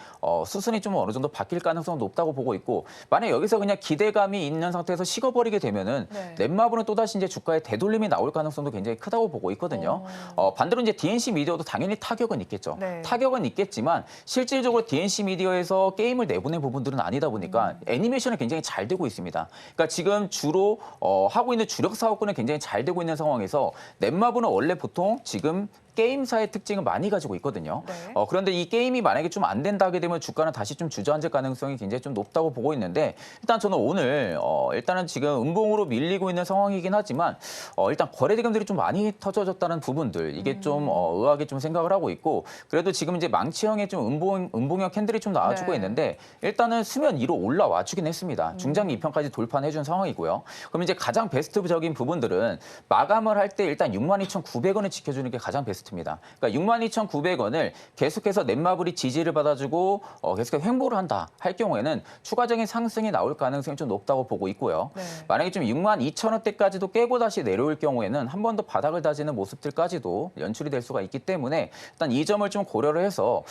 수순이 좀 어느 정도 바뀔 가능성은 높다고 보고 있고 만약 여기서 그냥 기대감이 있는 상태에서 식어버리게 되면은 넷마블은 또다시 이제 주가의 되돌림이 나올 가능성도 굉장히 크다고 보고 있거든요. 반대로 이제 DNC 미디어도 당연히 타격은 있겠죠. 네. 타격은 있겠지만 실질적으로 DNC 미디어에서 게임을 내보낸 부분들은 아니다 보니까 애니메이션은 굉장히 잘 되고 있습니다. 그러니까 지금 주로 하고 있는 주력 사업군은 굉장히 잘 되고 있는 상황에서 넷마블은 원래 보통 지금 게임사의 특징을 많이 가지고 있거든요. 네. 그런데 이 게임이 만약에 좀 안 된다 하게 되면 주가는 다시 좀 주저앉을 가능성이 굉장히 좀 높다고 보고 있는데 일단 저는 오늘 일단은 지금 음봉으로 밀리고 있는 상황이긴 하지만 일단 거래 대금들이 좀 많이 터져졌다는 부분들 이게 좀 의아하게 좀 생각을 하고 있고 그래도 지금 이제 망치형의 좀 음봉형 캔들이 좀 나와주고 있는데 일단은 수면 위로 올라와 주긴 했습니다. 중장기 2편까지 돌파해 준 상황이고요. 그럼 이제 가장 베스트적인 부분들은 마감을 할 때 일단 62,900원을 지켜주는 게 가장 베스트입니다. 그러니까 62,900원을 계속해서 넷마블이 지지를 받아주고 계속해서 횡보를 한다 할 경우에는 추가적인 상승이 나올 가능성이 좀 높다고 보고 있고요. 네. 만약에 좀 62,000원대까지도 깨고 다시 내려올 경우에는 한 번 더 바닥을 다지는 모습들까지도 연출이 될 수가 있기 때문에 일단 이 점을 좀 고려를 해서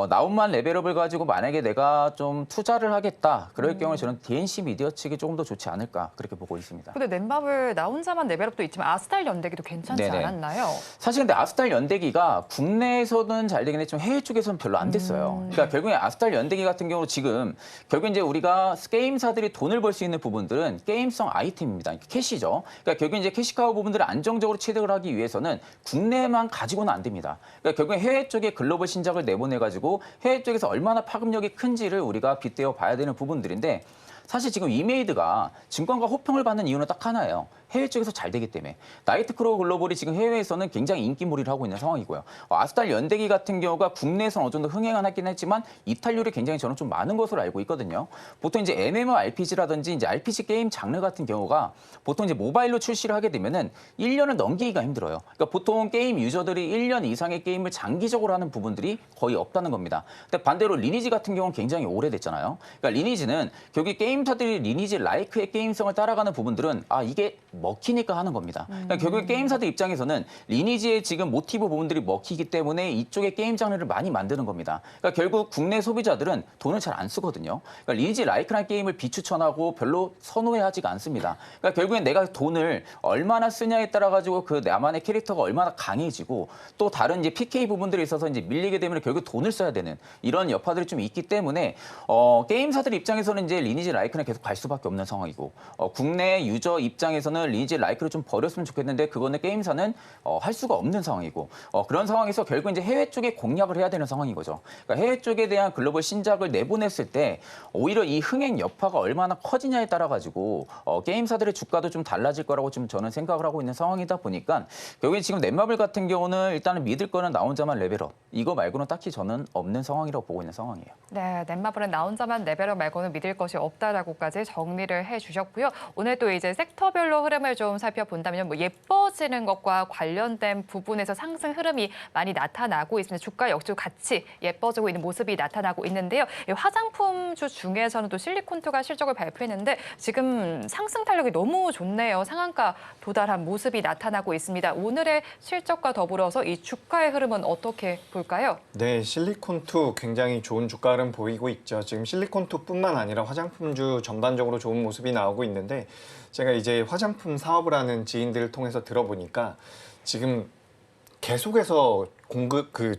나온만 레벨업을 가지고 만약에 내가 좀 투자를 하겠다 그럴 경우에 저는 DNC 미디어 측이 조금 더 좋지 않을까 그렇게 보고 있습니다. 근데 넷마블 나 혼자만 레벨업도 있지만 아스탈 연대기도 괜찮지 네네. 않았나요? 사실 근데 아스탈 연대기가 국내에서는 잘 되긴 했지만 해외 쪽에서는 별로 안 됐어요. 그러니까 결국에 아스탈 연대기 같은 경우 지금 결국 이제 우리가 게임사들이 돈을 벌 수 있는 부분들은 게임성 아이템입니다. 그러니까 캐시죠. 그러니까 결국 이제 캐시카우 부분들을 안정적으로 취득을 하기 위해서는 국내만 가지고는 안 됩니다. 그러니까 결국에 해외 쪽에 글로벌 신작을 내보내 가지고 해외 쪽에서 얼마나 파급력이 큰지를 우리가 빗대어 봐야 되는 부분들인데 사실 지금 이메이드가 증권가 호평을 받는 이유는 딱 하나예요. 해외 쪽에서 잘 되기 때문에. 나이트크로우 글로벌이 지금 해외에서는 굉장히 인기몰이를 하고 있는 상황이고요. 아스탈 연대기 같은 경우가 국내에서는 어느 정도 흥행은 하긴 했지만 이탈률이 굉장히 저는 좀 많은 것으로 알고 있거든요. 보통 이제 MMORPG라든지 이제 RPG 게임 장르 같은 경우가 보통 이제 모바일로 출시를 하게 되면은 1년을 넘기기가 힘들어요. 그러니까 보통 게임 유저들이 1년 이상의 게임을 장기적으로 하는 부분들이 거의 없다는 겁니다. 근데 반대로 리니지 같은 경우는 굉장히 오래됐잖아요. 그러니까 리니지는 결국 게임 게임사들이 리니지 라이크의 게임성을 따라가는 부분들은 이게 먹히니까 하는 겁니다. 그러니까 결국 게임사들 입장에서는 리니지의 지금 모티브 부분들이 먹히기 때문에 이쪽의 게임 장르를 많이 만드는 겁니다. 그러니까 결국 국내 소비자들은 돈을 잘 안 쓰거든요. 그러니까 리니지 라이크라는 게임을 비추천하고 별로 선호해하지가 않습니다. 그러니까 결국엔 내가 돈을 얼마나 쓰냐에 따라 가지고 그 나만의 캐릭터가 얼마나 강해지고 또 다른 이제 PK 부분들에 있어서 이제 밀리게 되면 결국 돈을 써야 되는 이런 여파들이 좀 있기 때문에 게임사들 입장에서는 이제 리니지 라이크는 계속 갈 수밖에 없는 상황이고 국내 유저 입장에서는 리니지 라이크를 좀 버렸으면 좋겠는데 그거는 게임사는 할 수가 없는 상황이고 그런 상황에서 결국 이제 해외 쪽에 공략을 해야 되는 상황인 거죠. 그러니까 해외 쪽에 대한 글로벌 신작을 내보냈을 때 오히려 이 흥행 여파가 얼마나 커지냐에 따라 가지고 게임사들의 주가도 좀 달라질 거라고 좀 저는 생각을 하고 있는 상황이다 보니까 결국에 지금 넷마블 같은 경우는 일단은 믿을 거는 나 혼자만 레벨업 이거 말고는 딱히 저는 없는 상황이라고 보고 있는 상황이에요. 네, 넷마블은 나 혼자만 레벨업 말고는 믿을 것이 없다라고까지 정리를 해주셨고요. 오늘 또 이제 섹터별로 흐름을 좀 살펴본다면 뭐 예뻐지는 것과 관련된 부분에서 상승 흐름이 많이 나타나고 있습니다. 주가 역시 같이 예뻐지고 있는 모습이 나타나고 있는데요. 이 화장품주 중에서는 또 실리콘투가 실적을 발표했는데 지금 상승 탄력이 너무 좋네요. 상한가 도달한 모습이 나타나고 있습니다. 오늘의 실적과 더불어서 이 주가의 흐름은 어떻게 볼까요? 네, 실리콘투 굉장히 좋은 주가 흐름 보이고 있죠. 지금 실리콘투뿐만 아니라 화장품주 전반적으로 좋은 모습이 나오고 있는데 제가 이제 화장품 사업을 하는 지인들을 통해서 들어보니까 지금 계속해서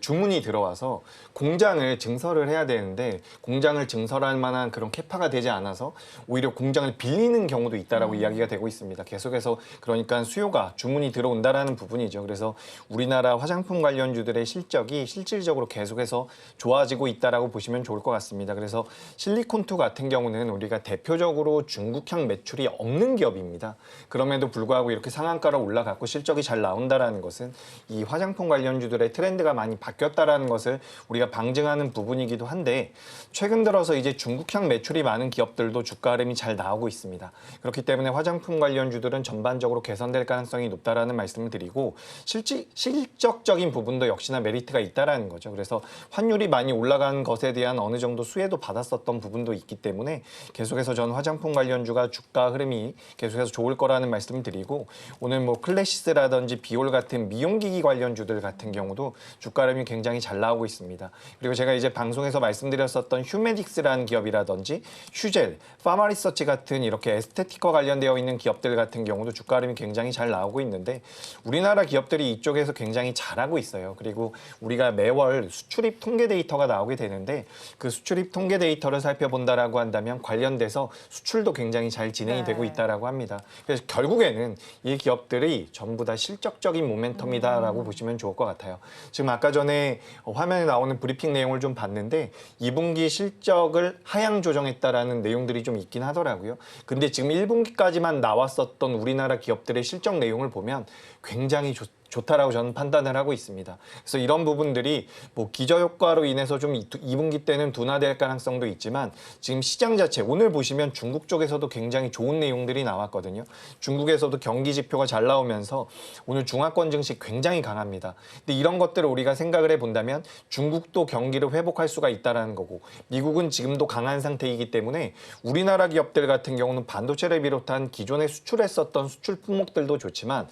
주문이 들어와서 공장을 증설을 해야 되는데 공장을 증설할 만한 그런 캐파가 되지 않아서 오히려 공장을 빌리는 경우도 있다라고 이야기가 되고 있습니다. 계속해서 그러니까 수요가 주문이 들어온다라는 부분이죠. 그래서 우리나라 화장품 관련주들의 실적이 실질적으로 계속해서 좋아지고 있다라고 보시면 좋을 것 같습니다. 그래서 실리콘투 같은 경우는 우리가 대표적으로 중국향 매출이 없는 기업입니다. 그럼에도 불구하고 이렇게 상한가로 올라갔고 실적이 잘 나온다라는 것은 이 화장품 관련주들의 트렌드가 많이 바뀌었다라는 것을 우리가 방증하는 부분이기도 한데 최근 들어서 이제 중국향 매출이 많은 기업들도 주가 흐름이 잘 나오고 있습니다. 그렇기 때문에 화장품 관련주들은 전반적으로 개선될 가능성이 높다라는 말씀을 드리고 실적적인 부분도 역시나 메리트가 있다라는 거죠. 그래서 환율이 많이 올라간 것에 대한 어느 정도 수혜도 받았었던 부분도 있기 때문에 계속해서 저는 화장품 관련주가 주가 흐름이 계속해서 좋을 거라는 말씀을 드리고 오늘 뭐 클래시스라든지 비올 같은 미용기기 관련주들 같은 경우도 주가 흐름이 굉장히 잘 나오고 있습니다. 그리고 제가 이제 방송에서 말씀드렸었던 휴메딕스라는 기업이라든지 휴젤, 파마리서치 같은 이렇게 에스테틱과 관련되어 있는 기업들 같은 경우도 주가 흐름이 굉장히 잘 나오고 있는데 우리나라 기업들이 이쪽에서 굉장히 잘하고 있어요. 그리고 우리가 매월 수출입 통계 데이터가 나오게 되는데 그 수출입 통계 데이터를 살펴본다라고 한다면 관련돼서 수출도 굉장히 잘 진행이 되고 있다라고 합니다. 그래서 결국에는 이 기업들이 전부 다 실적적인 모멘텀이다라고 보시면 좋을 것 같아요. 지금 아까 전에 화면에 나오는 브리핑 내용을 좀 봤는데 2분기 실적을 하향 조정했다라는 내용들이 좀 있긴 하더라고요. 근데 지금 1분기까지만 나왔었던 우리나라 기업들의 실적 내용을 보면 굉장히 좋다라고 저는 판단을 하고 있습니다. 그래서 이런 부분들이 뭐 기저효과로 인해서 좀 2분기 때는 둔화될 가능성도 있지만 지금 시장 자체 오늘 보시면 중국 쪽에서도 굉장히 좋은 내용들이 나왔거든요. 중국에서도 경기 지표가 잘 나오면서 오늘 중화권 증시 굉장히 강합니다. 근데 이런 것들을 우리가 생각을 해본다면 중국도 경기를 회복할 수가 있다는 거고 미국은 지금도 강한 상태이기 때문에 우리나라 기업들 같은 경우는 반도체를 비롯한 기존에 수출했었던 수출 품목들도 좋지만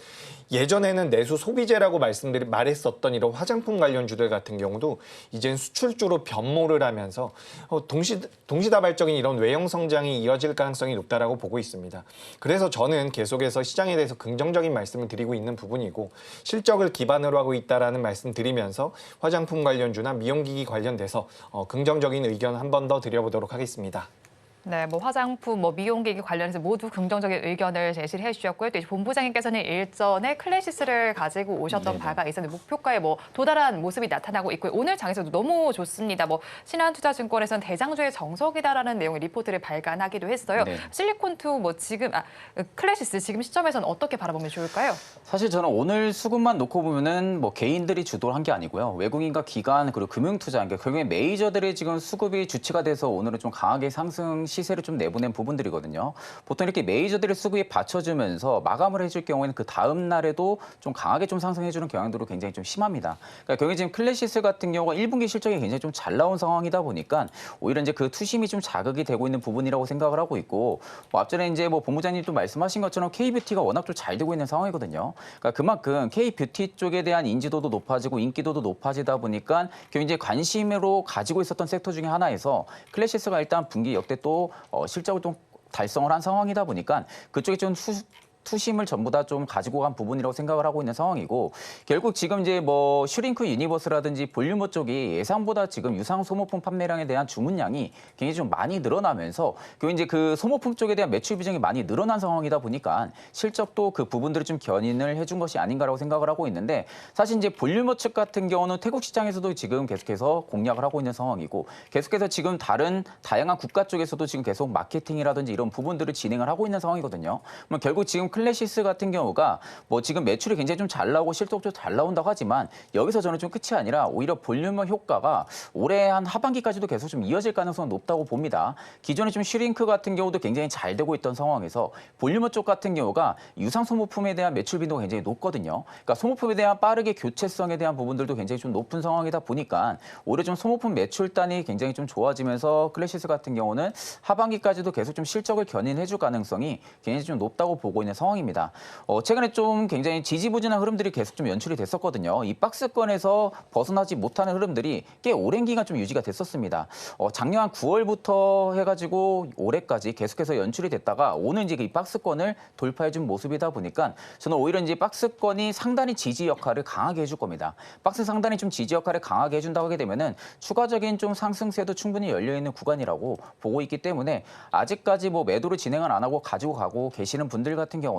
예전에는 내수 소비재라고 말했었던 이런 화장품 관련주들 같은 경우도 이젠 수출주로 변모를 하면서 동시다발적인 이런 외형 성장이 이어질 가능성이 높다라고 보고 있습니다. 그래서 저는 계속해서 시장에 대해서 긍정적인 말씀을 드리고 있는 부분이고 실적을 기반으로 하고 있다라는 말씀 드리면서 화장품 관련주나 미용기기 관련돼서 긍정적인 의견 한 번 더 드려보도록 하겠습니다. 네, 뭐 화장품, 뭐 미용기기 관련해서 모두 긍정적인 의견을 제시를 해주셨고요. 또 이제 본부장님께서는 일전에 클래시스를 가지고 오셨던 바가 있었는데 목표가에 뭐 도달한 모습이 나타나고 있고요. 오늘 장에서도 너무 좋습니다. 뭐 신한투자증권에서는 대장주의 정석이다라는 내용의 리포트를 발간하기도 했어요. 네. 실리콘투 뭐 지금 클래시스 지금 시점에서는 어떻게 바라보면 좋을까요? 사실 저는 오늘 수급만 놓고 보면은 뭐 개인들이 주도를 한 게 아니고요. 외국인과 기관 그리고 금융투자, 그러니까 결국에 메이저들의 지금 수급이 주체가 돼서 오늘은 좀 강하게 상승 시세를 좀 내보낸 부분들이거든요. 보통 이렇게 메이저들의 수급이 받쳐주면서 마감을 해줄 경우에는 그 다음 날에도 좀 강하게 좀 상승해주는 경향도로 굉장히 좀 심합니다. 그러니까 경기 지금 클래시스 같은 경우가 1분기 실적이 굉장히 좀 잘 나온 상황이다 보니까 오히려 이제 그 투심이 좀 자극이 되고 있는 부분이라고 생각을 하고 있고, 앞전에 이제 본부장님도 말씀하신 것처럼 K뷰티가 워낙 좀 잘 되고 있는 상황이거든요. 그러니까 그만큼 K뷰티 쪽에 대한 인지도도 높아지고 인기도도 높아지다 보니까 굉장히 관심으로 가지고 있었던 섹터 중에 하나에서 클래시스가 일단 분기 역대 또 실적을 좀 달성을 한 상황이다 보니까 그쪽에 좀 투심을 전부 다 좀 가지고 간 부분이라고 생각을 하고 있는 상황이고, 결국 지금 이제 슈링크 유니버스라든지 볼륨머 쪽이 예상보다 지금 유상 소모품 판매량에 대한 주문량이 굉장히 좀 많이 늘어나면서 이제 그 소모품 쪽에 대한 매출 비중이 많이 늘어난 상황이다 보니까 실적도 그 부분들을 좀 견인을 해준 것이 아닌가라고 생각을 하고 있는데, 사실 이제 볼륨머 측 같은 경우는 태국 시장에서도 지금 계속해서 공략을 하고 있는 상황이고, 계속해서 지금 다양한 국가 쪽에서도 지금 계속 마케팅이라든지 이런 부분들을 진행을 하고 있는 상황이거든요. 결국 지금 클래시스 같은 경우가 지금 매출이 굉장히 좀 잘 나오고 실적도 잘 나온다고 하지만 여기서 저는 좀 끝이 아니라 오히려 볼륨머 효과가 올해 한 하반기까지도 계속 좀 이어질 가능성은 높다고 봅니다. 기존에 좀 슈링크 같은 경우도 굉장히 잘 되고 있던 상황에서 볼륨머 쪽 같은 경우가 유상 소모품에 대한 매출 빈도가 굉장히 높거든요. 그러니까 소모품에 대한 빠르게 교체성에 대한 부분들도 굉장히 좀 높은 상황이다 보니까 올해 좀 소모품 매출단이 굉장히 좀 좋아지면서 클래시스 같은 경우는 하반기까지도 계속 좀 실적을 견인해줄 가능성이 굉장히 좀 높다고 보고 있는 상황입니다. 최근에 좀 굉장히 지지부진한 흐름들이 계속 좀 연출이 됐었거든요. 이 박스권에서 벗어나지 못하는 흐름들이 꽤 오랜 기간 좀 유지가 됐었습니다. 작년 9월부터 해가지고 올해까지 계속해서 연출이 됐다가 오늘 이제 이 박스권을 돌파해준 모습이다 보니까 저는 오히려 이제 박스권이 상단이 지지 역할을 강하게 해줄 겁니다. 박스 상단이 좀 지지 역할을 강하게 해준다고 하게 되면은 추가적인 좀 상승세도 충분히 열려 있는 구간이라고 보고 있기 때문에 아직까지 매도를 진행을 안 하고 가지고 가고 계시는 분들 같은 경우는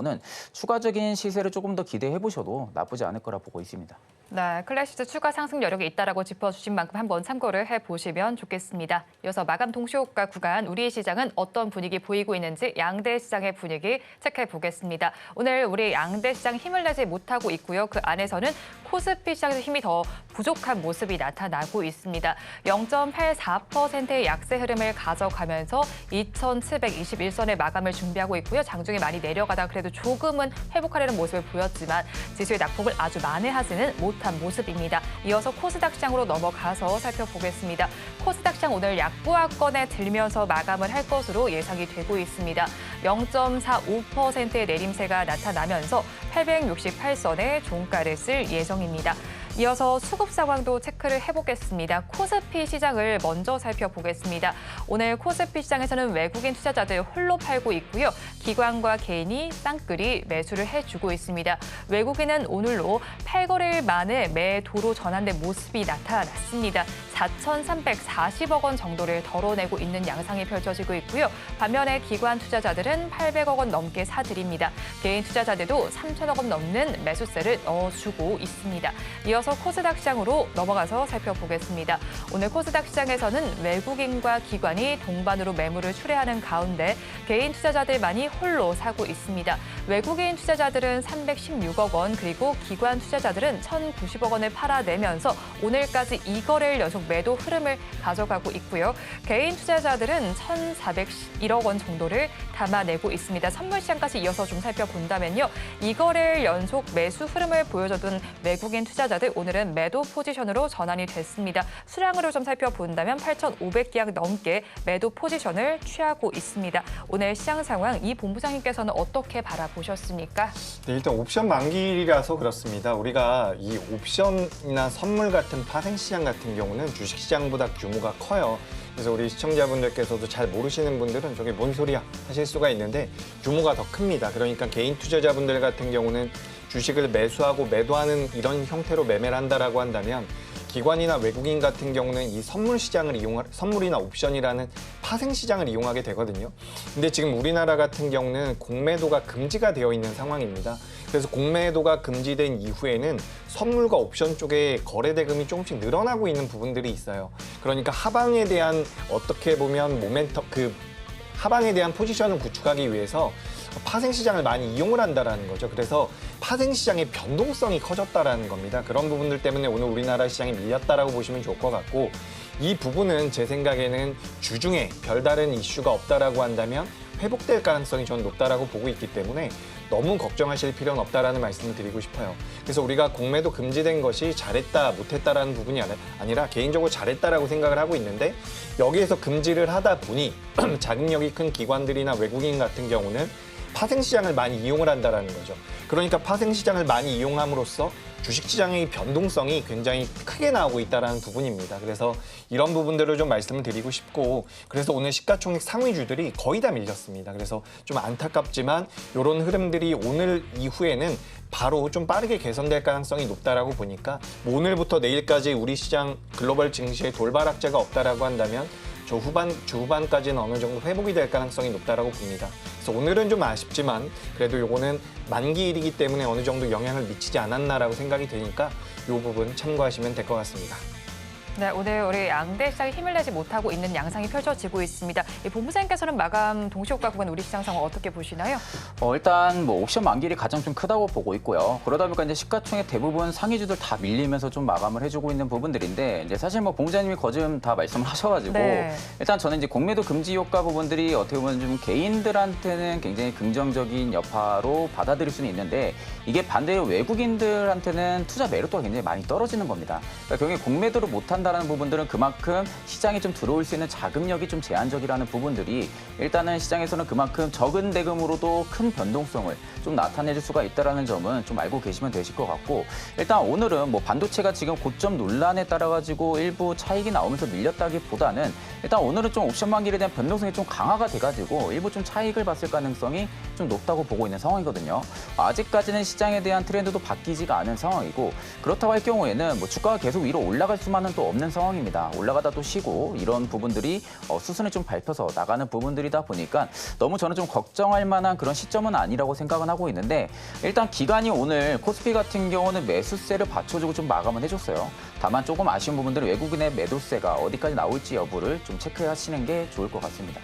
추가적인 시세를 조금 더 기대해 보셔도 나쁘지 않을 거라 보고 있습니다. 네, 클래시스 추가 상승 여력이 있다라고 짚어주신 만큼 한번 참고를 해보시면 좋겠습니다. 이어서 마감 동시효과 구간 우리 시장은 어떤 분위기 보이고 있는지 양대 시장의 분위기 체크해 보겠습니다. 오늘 우리 양대 시장 힘을 내지 못하고 있고요. 그 안에서는 코스피 시장에서 힘이 더 부족한 모습이 나타나고 있습니다. 0.84%의 약세 흐름을 가져가면서 2,721선의 마감을 준비하고 있고요. 장중에 많이 내려가다 그래도 조금은 회복하려는 모습을 보였지만 지수의 낙폭을 아주 만회하지는 못한 모습입니다. 이어서 코스닥 시장으로 넘어가서 살펴보겠습니다. 코스닥 시장 오늘 약보합권에 들면서 마감을 할 것으로 예상이 되고 있습니다. 0.45%의 내림세가 나타나면서 868선의 종가를 쓸 예정입니다. 이어서 수급 상황도 체크를 해보겠습니다. 코스피 시장을 먼저 살펴보겠습니다. 오늘 코스피 시장에서는 외국인 투자자들 홀로 팔고 있고요. 기관과 개인이 쌍끌이 매수를 해주고 있습니다. 외국인은 오늘로 8거래일 만에 매도로 전환된 모습이 나타났습니다. 4,340억 원 정도를 덜어내고 있는 양상이 펼쳐지고 있고요. 반면에 기관 투자자들은 800억 원 넘게 사들입니다. 개인 투자자들도 3천억 원 넘는 매수세를 넣어주고 있습니다. 이어서 코스닥 시장으로 넘어가서 살펴보겠습니다. 오늘 코스닥 시장에서는 외국인과 기관이 동반으로 매물을 출회하는 가운데 개인 투자자들만이 홀로 사고 있습니다. 외국인 투자자들은 316억 원 그리고 기관 투자자들은 1,090억 원을 팔아내면서 오늘까지 2거래일 연속 매도 흐름을 가져가고 있고요. 개인 투자자들은 1,401억 원 정도를 담아내고 있습니다. 선물 시장까지 이어서 좀 살펴본다면요. 2거래일 연속 매수 흐름을 보여줬던 외국인 투자자들 오늘은 매도 포지션으로 전환이 됐습니다. 수량으로 좀 살펴본다면 8,500계약 넘게 매도 포지션을 취하고 있습니다. 오늘 시장 상황 이 본부장님께서는 어떻게 바라보셨습니까? 네, 일단 옵션 만기라서 그렇습니다. 우리가 이 옵션이나 선물 같은 파생시장 같은 경우는 주식시장보다 규모가 커요. 그래서 우리 시청자분들께서도 잘 모르시는 분들은 저게 뭔 소리야 하실 수가 있는데 규모가 더 큽니다. 그러니까 개인 투자자분들 같은 경우는 주식을 매수하고 매도하는 이런 형태로 매매를 한다라고 한다면 기관이나 외국인 같은 경우는 이 선물이나 옵션이라는 파생 시장을 이용하게 되거든요. 근데 지금 우리나라 같은 경우는 공매도가 금지가 되어 있는 상황입니다. 그래서 공매도가 금지된 이후에는 선물과 옵션 쪽에 거래 대금이 조금씩 늘어나고 있는 부분들이 있어요. 그러니까 하방에 대한 어떻게 보면 하방에 대한 포지션을 구축하기 위해서 파생시장을 많이 이용을 한다는 거죠. 그래서 파생시장의 변동성이 커졌다는 겁니다. 그런 부분들 때문에 오늘 우리나라 시장이 밀렸다라고 보시면 좋을 것 같고 이 부분은 제 생각에는 주중에 별다른 이슈가 없다라고 한다면 회복될 가능성이 저는 높다라고 보고 있기 때문에 너무 걱정하실 필요는 없다라는 말씀을 드리고 싶어요. 그래서 우리가 공매도 금지된 것이 잘했다, 못했다라는 부분이 아니라 개인적으로 잘했다라고 생각을 하고 있는데 여기에서 금지를 하다 보니 자금력이 큰 기관들이나 외국인 같은 경우는 파생시장을 많이 이용을 한다라는 거죠. 그러니까 파생시장을 많이 이용함으로써 주식시장의 변동성이 굉장히 크게 나오고 있다는 부분입니다. 그래서 이런 부분들을 좀 말씀을 드리고 싶고 그래서 오늘 시가총액 상위주들이 거의 다 밀렸습니다. 그래서 좀 안타깝지만 이런 흐름들이 오늘 이후에는 바로 좀 빠르게 개선될 가능성이 높다라고 보니까 뭐 오늘부터 내일까지 우리 시장 글로벌 증시에 돌발 악재가 없다라고 한다면 주 후반까지는 어느 정도 회복이 될 가능성이 높다라고 봅니다. 그래서 오늘은 좀 아쉽지만 그래도 요거는 만기일이기 때문에 어느 정도 영향을 미치지 않았나라고 생각이 되니까 이 부분 참고하시면 될 것 같습니다. 네, 오늘 우리 양대 시장이 힘을 내지 못하고 있는 양상이 펼쳐지고 있습니다. 이 본부장님께서는 마감 동시효과 구간 우리 시장 상황 어떻게 보시나요? 일단 뭐 옵션 만기일이 가장 좀 크다고 보고 있고요. 그러다 보니까 이제 시가총액 대부분 상위주들 다 밀리면서 좀 마감을 해주고 있는 부분들인데 이제 사실 뭐 본부장님이 거듭 다 말씀을 하셔가지고 네. 일단 저는 이제 공매도 금지 효과 부분들이 어떻게 보면 좀 개인들한테는 굉장히 긍정적인 여파로 받아들일 수는 있는데 이게 반대로 외국인들한테는 투자 매력도가 굉장히 많이 떨어지는 겁니다. 그러니까 결국에 공매도를 못한 다는 부분들은 그만큼 시장에 좀 들어올 수 있는 자금력이 좀 제한적이라는 부분들이 일단은 시장에서는 그만큼 적은 대금으로도 큰 변동성을 좀 나타낼 수가 있다는 점은 좀 알고 계시면 되실 것 같고 일단 오늘은 뭐 반도체가 지금 고점 논란에 따라 가지고 일부 차익이 나오면서 밀렸다기보다는 일단 오늘은 좀 옵션 만기일에 대한 변동성이 좀 강화가 돼가지고 일부 좀 차익을 봤을 가능성이 좀 높다고 보고 있는 상황이거든요. 아직까지는 시장에 대한 트렌드도 바뀌지가 않은 상황이고 그렇다고 할 경우에는 뭐 주가가 계속 위로 올라갈 수만은 또 없는 상황입니다. 올라가다 또 쉬고 이런 부분들이 수순을 좀 밟혀서 나가는 부분들이다 보니까 너무 저는 좀 걱정할 만한 그런 시점은 아니라고 생각은 하고 있는데 일단 기관이 오늘 코스피 같은 경우는 매수세를 받쳐주고 좀 마감을 해줬어요. 다만 조금 아쉬운 부분들은 외국인의 매도세가 어디까지 나올지 여부를 좀 체크하시는 게 좋을 것 같습니다.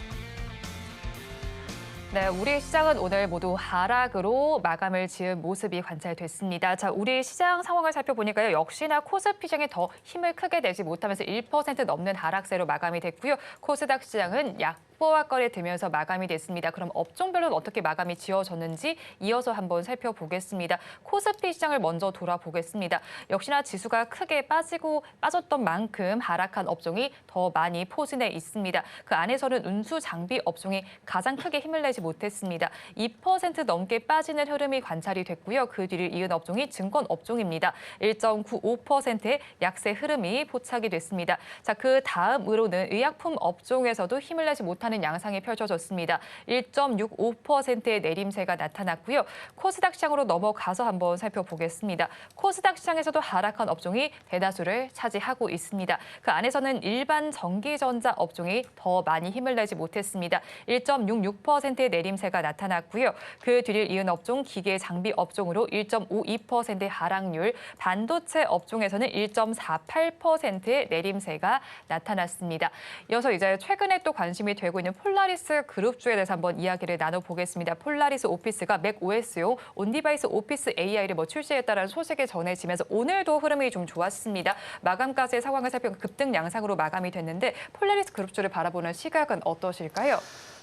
네, 우리 시장은 오늘 모두 하락으로 마감을 지은 모습이 관찰됐습니다. 자, 우리 시장 상황을 살펴보니까요. 역시나 코스피 시장이 더 힘을 크게 내지 못하면서 1% 넘는 하락세로 마감이 됐고요. 코스닥 시장은 약보합권에 들면서 마감이 됐습니다. 그럼 업종별로는 어떻게 마감이 지어졌는지 이어서 한번 살펴보겠습니다. 코스피 시장을 먼저 돌아보겠습니다. 역시나 지수가 크게 빠졌던 만큼 하락한 업종이 더 많이 포진해 있습니다. 그 안에서는 운수 장비 업종이 가장 크게 힘을 내지 못했습니다. 2% 넘게 빠지는 흐름이 관찰이 됐고요. 그 뒤를 이은 업종이 증권 업종입니다. 1.95%의 약세 흐름이 포착이 됐습니다. 자, 그 다음으로는 의약품 업종에서도 힘을 내지 못하는 양상이 펼쳐졌습니다. 1.65%의 내림세가 나타났고요. 코스닥 시장으로 넘어가서 한번 살펴보겠습니다. 코스닥 시장에서도 하락한 업종이 대다수를 차지하고 있습니다. 그 안에서는 일반 전기전자 업종이 더 많이 힘을 내지 못했습니다. 1.66%의 내림세가 나타났고요. 그 뒤를 이은 업종 기계 장비 업종으로 1.52%의 하락률, 반도체 업종에서는 1.48%의 내림세가 나타났습니다. 이어서 이제 최근에 또 관심이 되고 있는 폴라리스 그룹주에 대해서 한번 이야기를 나눠보겠습니다. 폴라리스 오피스가 맥OS용 온디바이스 오피스 AI를 출시했다는 소식이 전해지면서 오늘도 흐름이 좀 좋았습니다. 마감까지의 상황을 살펴보면 급등 양상으로 마감이 됐는데 폴라리스 그룹주를 바라보는 시각은 어떠실까요?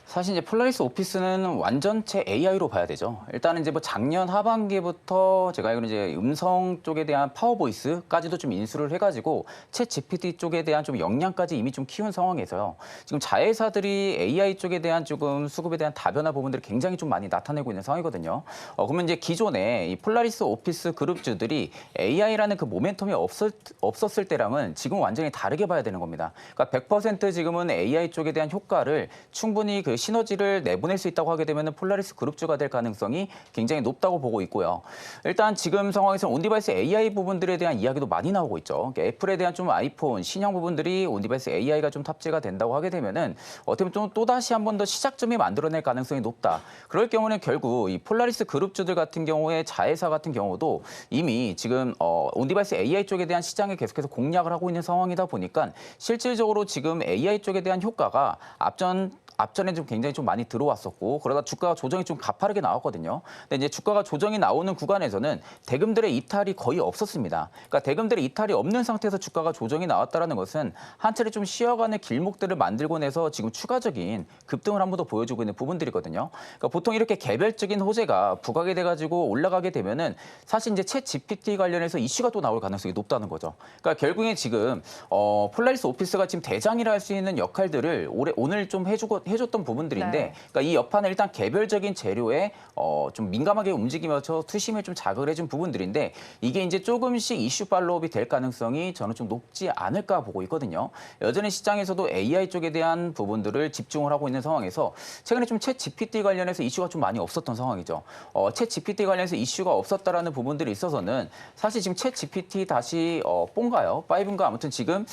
사실 이제 폴라리스 오피스는 완전체 AI로 봐야 되죠. 일단은 이제 뭐 작년 하반기부터 제가 알기로는 이제 음성 쪽에 대한 파워 보이스까지도 좀 인수를 해가지고 챗 GPT 쪽에 대한 좀 역량까지 이미 좀 키운 상황에서요. 지금 자회사들이 AI 쪽에 대한 조금 수급에 대한 다변화 부분들이 굉장히 좀 많이 나타내고 있는 상황이거든요. 그러면 이제 기존에 이 폴라리스 오피스 그룹주들이 AI라는 그 모멘텀이 없었을 때랑은 지금 완전히 다르게 봐야 되는 겁니다. 그러니까 100% 지금은 AI 쪽에 대한 효과를 충분히 그 시너지를 내보낼 수 있다고 하게 되면 폴라리스 그룹주가 될 가능성이 굉장히 높다고 보고 있고요. 일단 지금 상황에서 온디바이스 AI 부분들에 대한 이야기도 많이 나오고 있죠. 그러니까 애플에 대한 좀 아이폰 신형 부분들이 온디바이스 AI가 좀 탑재가 된다고 하게 되면은 어떻게 보면 또 다시 한 번 더 시작점이 만들어낼 가능성이 높다. 그럴 경우는 결국 이 폴라리스 그룹주들 같은 경우에 자회사 같은 경우도 이미 지금 온디바이스 AI 쪽에 대한 시장에 계속해서 공략을 하고 있는 상황이다 보니까 실질적으로 지금 AI 쪽에 대한 효과가 앞전에 좀 굉장히 좀 많이 들어왔었고 그러다 주가가 조정이 좀 가파르게 나왔거든요. 근데 이제 주가가 조정이 나오는 구간에서는 대금들의 이탈이 거의 없었습니다. 그러니까 대금들의 이탈이 없는 상태에서 주가가 조정이 나왔다는 것은 한 차례 좀 쉬어가는 길목들을 만들고 내서 지금 추가적인 급등을 한 번 더 보여주고 있는 부분들이거든요. 그러니까 보통 이렇게 개별적인 호재가 부각이 돼가지고 올라가게 되면은 사실 이제 챗 GPT 관련해서 이슈가 또 나올 가능성이 높다는 거죠. 그러니까 결국에 지금 폴라리스 오피스가 지금 대장이라 할 수 있는 역할들을 오늘 좀 해줬던 부분들인데, 네. 그러니까 이 여파는 일단 개별적인 재료에 좀 민감하게 움직이면서 투심을 좀 자극을 해준 부분들인데 이게 이제 조금씩 이슈 팔로업이 될 가능성이 저는 좀 높지 않을까 보고 있거든요. 여전히 시장에서도 AI 쪽에 대한 부분들을 집중을 하고 있는 상황에서 최근에 좀 챗 GPT 관련해서 이슈가 좀 많이 없었던 상황이죠. 챗 GPT 관련해서 이슈가 없었다라는 부분들이 있어서는 사실 지금 챗 GPT 다시 뽕가요? 5인가 아무튼 지금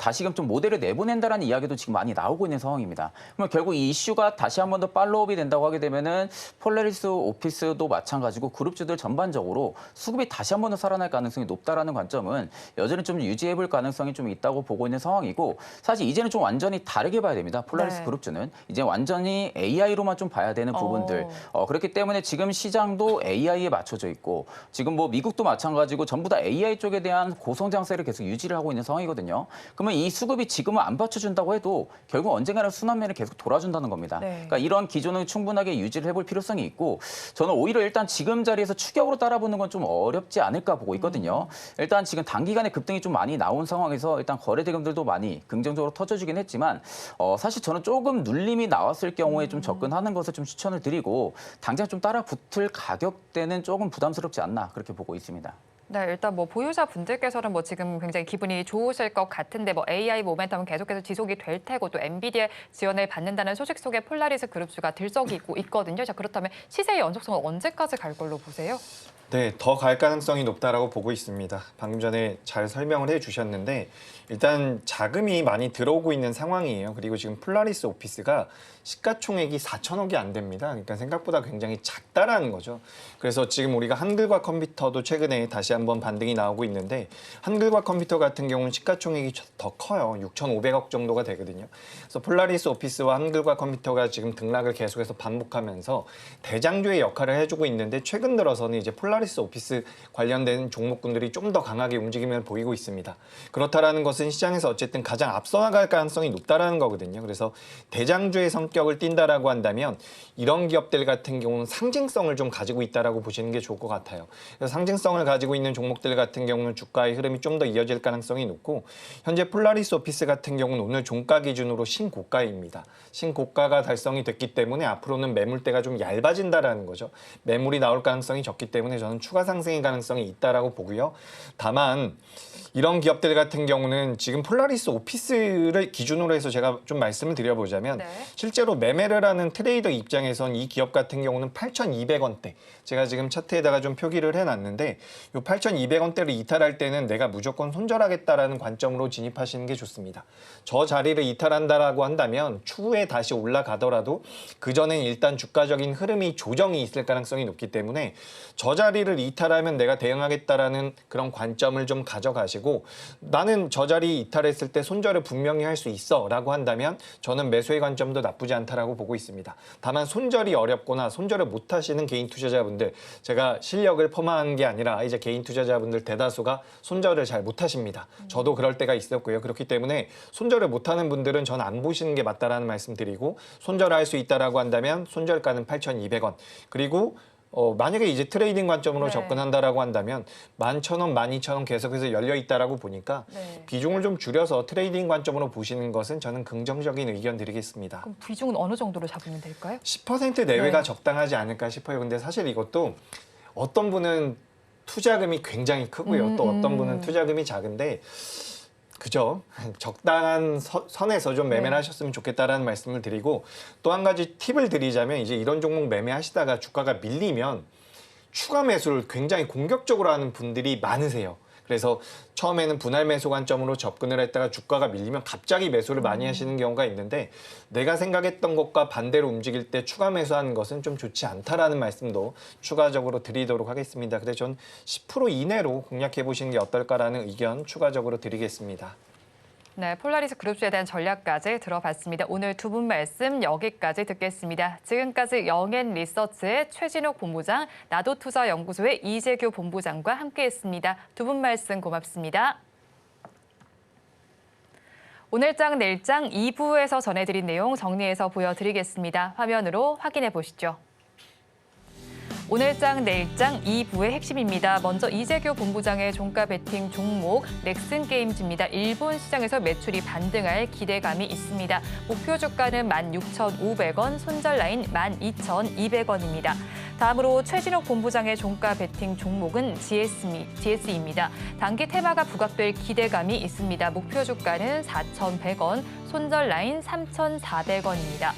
다시금 좀 모델을 내보낸다라는 이야기도 지금 많이 나오고 있는 상황입니다. 그러면 결국 이 이슈가 다시 한 번 더 팔로업이 된다고 하게 되면은 폴라리스 오피스도 마찬가지고 그룹주들 전반적으로 수급이 다시 한 번 더 살아날 가능성이 높다라는 관점은 여전히 좀 유지해볼 가능성이 좀 있다고 보고 있는 상황이고 사실 이제는 좀 완전히 다르게 봐야 됩니다. 폴라리스 네. 그룹주는 이제 완전히 AI로만 좀 봐야 되는 부분들. 그렇기 때문에 지금 시장도 AI에 맞춰져 있고 지금 뭐 미국도 마찬가지고 전부 다 AI 쪽에 대한 고성장세를 계속 유지를 하고 있는 상황이거든요. 그러면 이 수급이 지금은 안 받쳐준다고 해도 결국 언젠가는 순환매를 계속 돌아준다는 겁니다. 네. 그러니까 이런 기조는 충분하게 유지를 해볼 필요성이 있고 저는 오히려 일단 지금 자리에서 추격으로 따라붙는 건 좀 어렵지 않을까 보고 있거든요. 일단 지금 단기간에 급등이 좀 많이 나온 상황에서 일단 거래 대금들도 많이 긍정적으로 터져주긴 했지만 사실 저는 조금 눌림이 나왔을 경우에 좀 접근하는 것을 좀 추천을 드리고 당장 좀 따라 붙을 가격대는 조금 부담스럽지 않나 그렇게 보고 있습니다. 네, 일단 뭐 보유자 분들께서는 뭐 지금 굉장히 기분이 좋으실 것 같은데 뭐 AI 모멘텀은 계속해서 지속이 될 테고 또 엔비디아 지원을 받는다는 소식 속에 폴라리스 그룹주가 들썩이고 있거든요. 자, 그렇다면 시세의 연속성은 언제까지 갈 걸로 보세요? 네, 더 갈 가능성이 높다라고 보고 있습니다. 방금 전에 잘 설명을 해주셨는데 일단 자금이 많이 들어오고 있는 상황이에요. 그리고 지금 폴라리스 오피스가 시가총액이 4천억이 안 됩니다. 그러니까 생각보다 굉장히 작다라는 거죠. 그래서 지금 우리가 한글과 컴퓨터도 최근에 다시 한번 반등이 나오고 있는데 한글과 컴퓨터 같은 경우는 시가총액이 더 커요. 6,500억 정도가 되거든요. 그래서 폴라리스 오피스와 한글과 컴퓨터가 지금 등락을 계속해서 반복하면서 대장주의 역할을 해주고 있는데 최근 들어서는 이제 폴라리스 오피스 관련된 종목군들이 좀 더 강하게 움직임을 보이고 있습니다. 그렇다라는 것은 시장에서 어쨌든 가장 앞서 나갈 가능성이 높다라는 거거든요. 그래서 대장주의 성격을 띈다라고 한다면 이런 기업들 같은 경우는 상징성을 좀 가지고 있다라고 보시는 게 좋을 것 같아요. 그래서 상징성을 가지고 있는 종목들 같은 경우는 주가의 흐름이 좀 더 이어질 가능성이 높고 현재 폴라리스 오피스 같은 경우는 오늘 종가 기준으로 신고가입니다. 신고가가 달성이 됐기 때문에 앞으로는 매물대가 좀 얇아진다라는 거죠. 매물이 나올 가능성이 적기 때문에 저는 추가 상승의 가능성이 있다라고 보고요. 다만 이런 기업들 같은 경우는 지금 폴라리스 오피스를 기준으로 해서 제가 좀 말씀을 드려보자면 네. 실제로 매매를 하는 트레이더 입장에선 이 기업 같은 경우는 8,200원대 제가 지금 차트에다가 좀 표기를 해놨는데 이 8,200원대를 이탈할 때는 내가 무조건 손절하겠다라는 관점으로 진입하시는 게 좋습니다. 저 자리를 이탈한다라고 한다면 추후에 다시 올라가더라도 그전엔 일단 주가적인 흐름이 조정이 있을 가능성이 높기 때문에 저 자리를 이탈하면 내가 대응하겠다라는 그런 관점을 좀 가져가시고 나는 저 자리 이탈했을 때 손절을 분명히 할 수 있어 라고 한다면 저는 매수의 관점도 나쁘지 않다라고 보고 있습니다. 다만 손절이 어렵거나 손절을 못 하시는 개인 투자자분들 제가 실력을 폄하한 게 아니라 이제 개인 투자자분들 대다수가 손절을 잘 못 하십니다. 저도 그럴 때가 있었고요. 그렇기 때문에 손절을 못 하는 분들은 저는 안 보시는 게 맞다라는 말씀 드리고 손절할 수 있다라고 한다면 손절가는 8,200원 그리고 만약에 이제 트레이딩 관점으로 네. 접근한다라고 한다면 11,000원, 12,000원 계속해서 열려 있다라고 보니까 네. 비중을 좀 줄여서 트레이딩 관점으로 보시는 것은 저는 긍정적인 의견 드리겠습니다. 그럼 비중은 어느 정도로 잡으면 될까요? 10% 내외가 네. 적당하지 않을까 싶어요. 근데 사실 이것도 어떤 분은 투자금이 굉장히 크고요. 또 어떤 분은 투자금이 작은데 그죠? 적당한 선에서 좀 매매를 네. 하셨으면 좋겠다라는 말씀을 드리고 또 한 가지 팁을 드리자면 이제 이런 종목 매매하시다가 주가가 밀리면 추가 매수를 굉장히 공격적으로 하는 분들이 많으세요. 그래서 처음에는 분할 매수 관점으로 접근을 했다가 주가가 밀리면 갑자기 매수를 많이 하시는 경우가 있는데 내가 생각했던 것과 반대로 움직일 때 추가 매수하는 것은 좀 좋지 않다라는 말씀도 추가적으로 드리도록 하겠습니다. 그래서 전 10% 이내로 공략해 보시는 게 어떨까라는 의견 추가적으로 드리겠습니다. 네, 폴라리스 그룹주에 대한 전략까지 들어봤습니다. 오늘 두 분 말씀 여기까지 듣겠습니다. 지금까지 영앤리서치의 최진욱 본부장, 나도투자연구소의 이재규 본부장과 함께했습니다. 두 분 말씀 고맙습니다. 오늘장 내일장 2부에서 전해드린 내용 정리해서 보여드리겠습니다. 화면으로 확인해 보시죠. 오늘장 내일장 2부의 핵심입니다. 먼저 이재규 본부장의 종가 베팅 종목 넥슨게임즈입니다. 일본 시장에서 매출이 반등할 기대감이 있습니다. 목표 주가는 16,500원, 손절 라인 12,200원입니다. 다음으로 최진욱 본부장의 종가 베팅 종목은 GS입니다. 단기 테마가 부각될 기대감이 있습니다. 목표 주가는 4,100원, 손절 라인 3,400원입니다.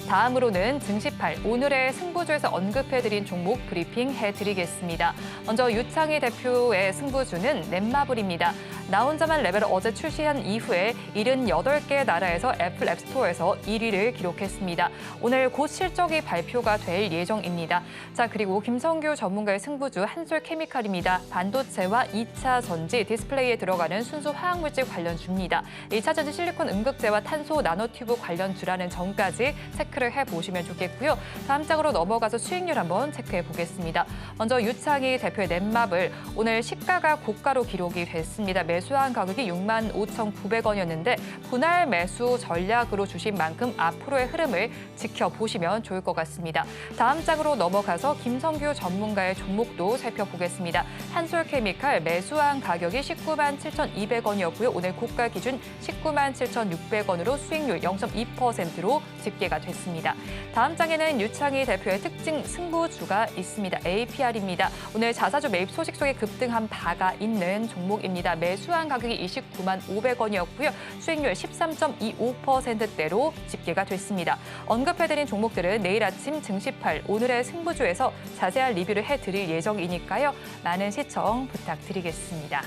다음으로는 증시8 오늘의 승부주에서 언급해드린 종목 브리핑 해드리겠습니다. 먼저 유창희 대표의 승부주는 넷마블입니다. 나 혼자만 레벨을 어제 출시한 이후에 78개 나라에서 애플 앱스토어에서 1위를 기록했습니다. 오늘 곧 실적이 발표가 될 예정입니다. 자, 그리고 김성규 전문가의 승부주 한솔케미칼입니다. 반도체와 2차 전지 디스플레이에 들어가는 순수 화학물질 관련주입니다. 1차 전지 실리콘 음극재와 탄소 나노튜브 관련주라는 점까지 체크를 해보시면 좋겠고요. 다음 장으로 넘어가서 수익률 한번 체크해 보겠습니다. 먼저 유창희 대표의 넷마블 오늘 시가가 고가로 기록이 됐습니다. 매수한 가격이 65,900원이었는데 분할 매수 전략으로 주신 만큼 앞으로의 흐름을 지켜보시면 좋을 것 같습니다. 다음 장으로 넘어가서 김성규 전문가의 종목도 살펴보겠습니다. 한솔케미칼 매수한 가격이 197,200원이었고요. 오늘 고가 기준 197,600원으로 수익률 0.2%로 집계가 됐습니다. 다음 장에는 유창희 대표의 특징 승부주가 있습니다. APR입니다. 오늘 자사주 매입 소식 속에 급등한 바가 있는 종목입니다. 매수한 가격이 295,500원이었고요. 수익률 13.25%대로 집계가 됐습니다. 언급해드린 종목들은 내일 아침 증시8 오늘의 승부주에서 자세한 리뷰를 해드릴 예정이니까요. 많은 시청 부탁드리겠습니다.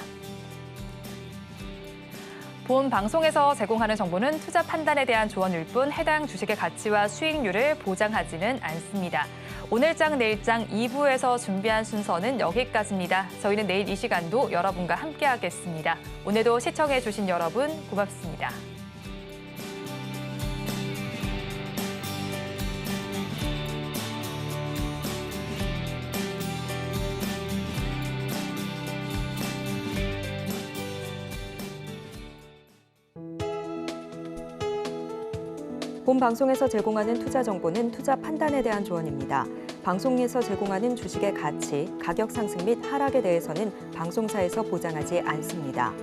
본 방송에서 제공하는 정보는 투자 판단에 대한 조언일 뿐 해당 주식의 가치와 수익률을 보장하지는 않습니다. 오늘장 내일장 2부에서 준비한 순서는 여기까지입니다. 저희는 내일 이 시간도 여러분과 함께하겠습니다. 오늘도 시청해주신 여러분 고맙습니다. 본 방송에서 제공하는 투자 정보는 투자 판단에 대한 조언입니다. 방송에서 제공하는 주식의 가치, 가격 상승 및 하락에 대해서는 방송사에서 보장하지 않습니다.